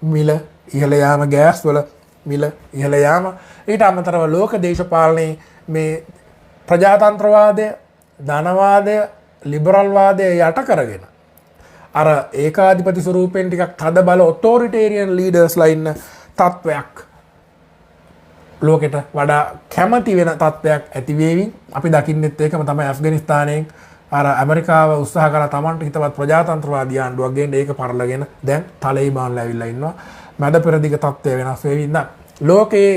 මිල ඉහළ යාම, ගෑස් වල මිල ඉහළ යාම. ඊට අමතරව ලෝක දේශපාලනයේ මේ ප්‍රජාතන්ත්‍රවාදය, ධනවාදය, ලිබරල් වාදය යට කරගෙන අර ඒකාධිපති ස්වරූපෙන් ටිකක් තද බල ඔතොරිටේරියන් ලීඩර්ස්ලා ඉන්න තත්වයක් ලෝකෙට වඩා කැමති වෙන තත්වයක් ඇති වේවි. අපි දකින්නෙත් ඒකම තමයි ඇෆ්ගනිස්තානයෙන් අර ඇමරිකාව උත්සාහ කරලා Tamanට හිතවත් ප්‍රජාතන්ත්‍රවාදී ආණ්ඩුවක් ගේන්න ඒක පරලගෙන දැන් තලයිබාන්ලා ඇවිල්ලා ඉන්නවා. මැද පෙරදිග තත්ත්වය වෙනස් වෙවි ඉන්න. ලෝකේ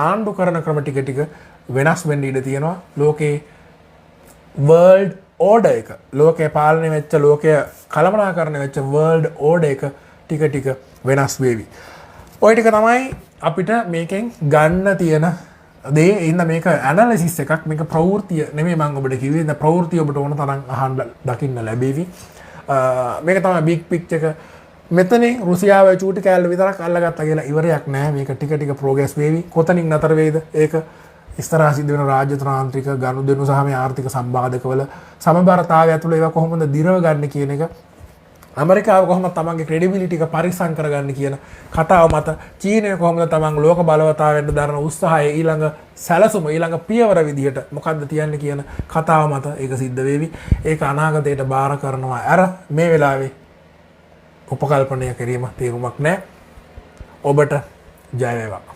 ආණ්ඩු කරන ක්‍රම ටික ටික වෙනස් වෙන්න ඉඩ තියෙනවා. ලෝකේ වර්ල්ඩ් ඕඩර් එක ලෝකේ පාලනය වෙච්ච ලෝකය කළමනාකරණය වෙච්ච වර්ල්ඩ් ඕඩර් එක ටික ටික වෙනස් වේවි. ඔය ටික තමයි අපිට මේකෙන් ගන්න තියෙන දේ. ඉන්න මේක ඇනලිසිස් එකක්. මේක ප්‍රවෘත්තිය නෙමෙයි මම ඔබට කිව්වේ. ඉතින් ප්‍රවෘත්තිය ඔබට ඕන තරම් අහන්න දකින්න ලැබෙවි. මේක තමයි බිග් පික්චර් එක. මෙතනින් රුසියාවේ චූටි කෑල්ල විතරක් අල්ලගත්තා කියලා ඉවරයක් නැහැ. මේක ටික ටික ප්‍රෝග්‍රස් වේවි. කොතනින් නතර වෙයිද ඒක ඉස්තරහා සිද්ධ වෙන රාජ්‍යතාන්ත්‍රික ගනුදෙනු සහ මේ ආර්ථික සම්බාධකවල සමබරතාවය ඇතුළේ ඒවා කොහොමද දිරව ගන්න කියන එක, ඇමරිකාව කොහොමද තමන්ගේ ක්‍රෙඩිබිලිටි එක පරිස්සම් කරගන්න කියන කතාව මත චීනය කොහොමද තමන් ලෝක බලවතාවයට දරන උත්සාහය ඊළඟ සැලසුම ඊළඟ පියවර විදිහට මොකද්ද තියන්නේ කියන කතාව මත ඒක සිද්ධ වෙවි. ඒක අනාගතයට බාර කරනවා. අර මේ වෙලාවේ උපකල්පනය කිරීම තේරුමක් නැහැ. ඔබට ජය වේවා.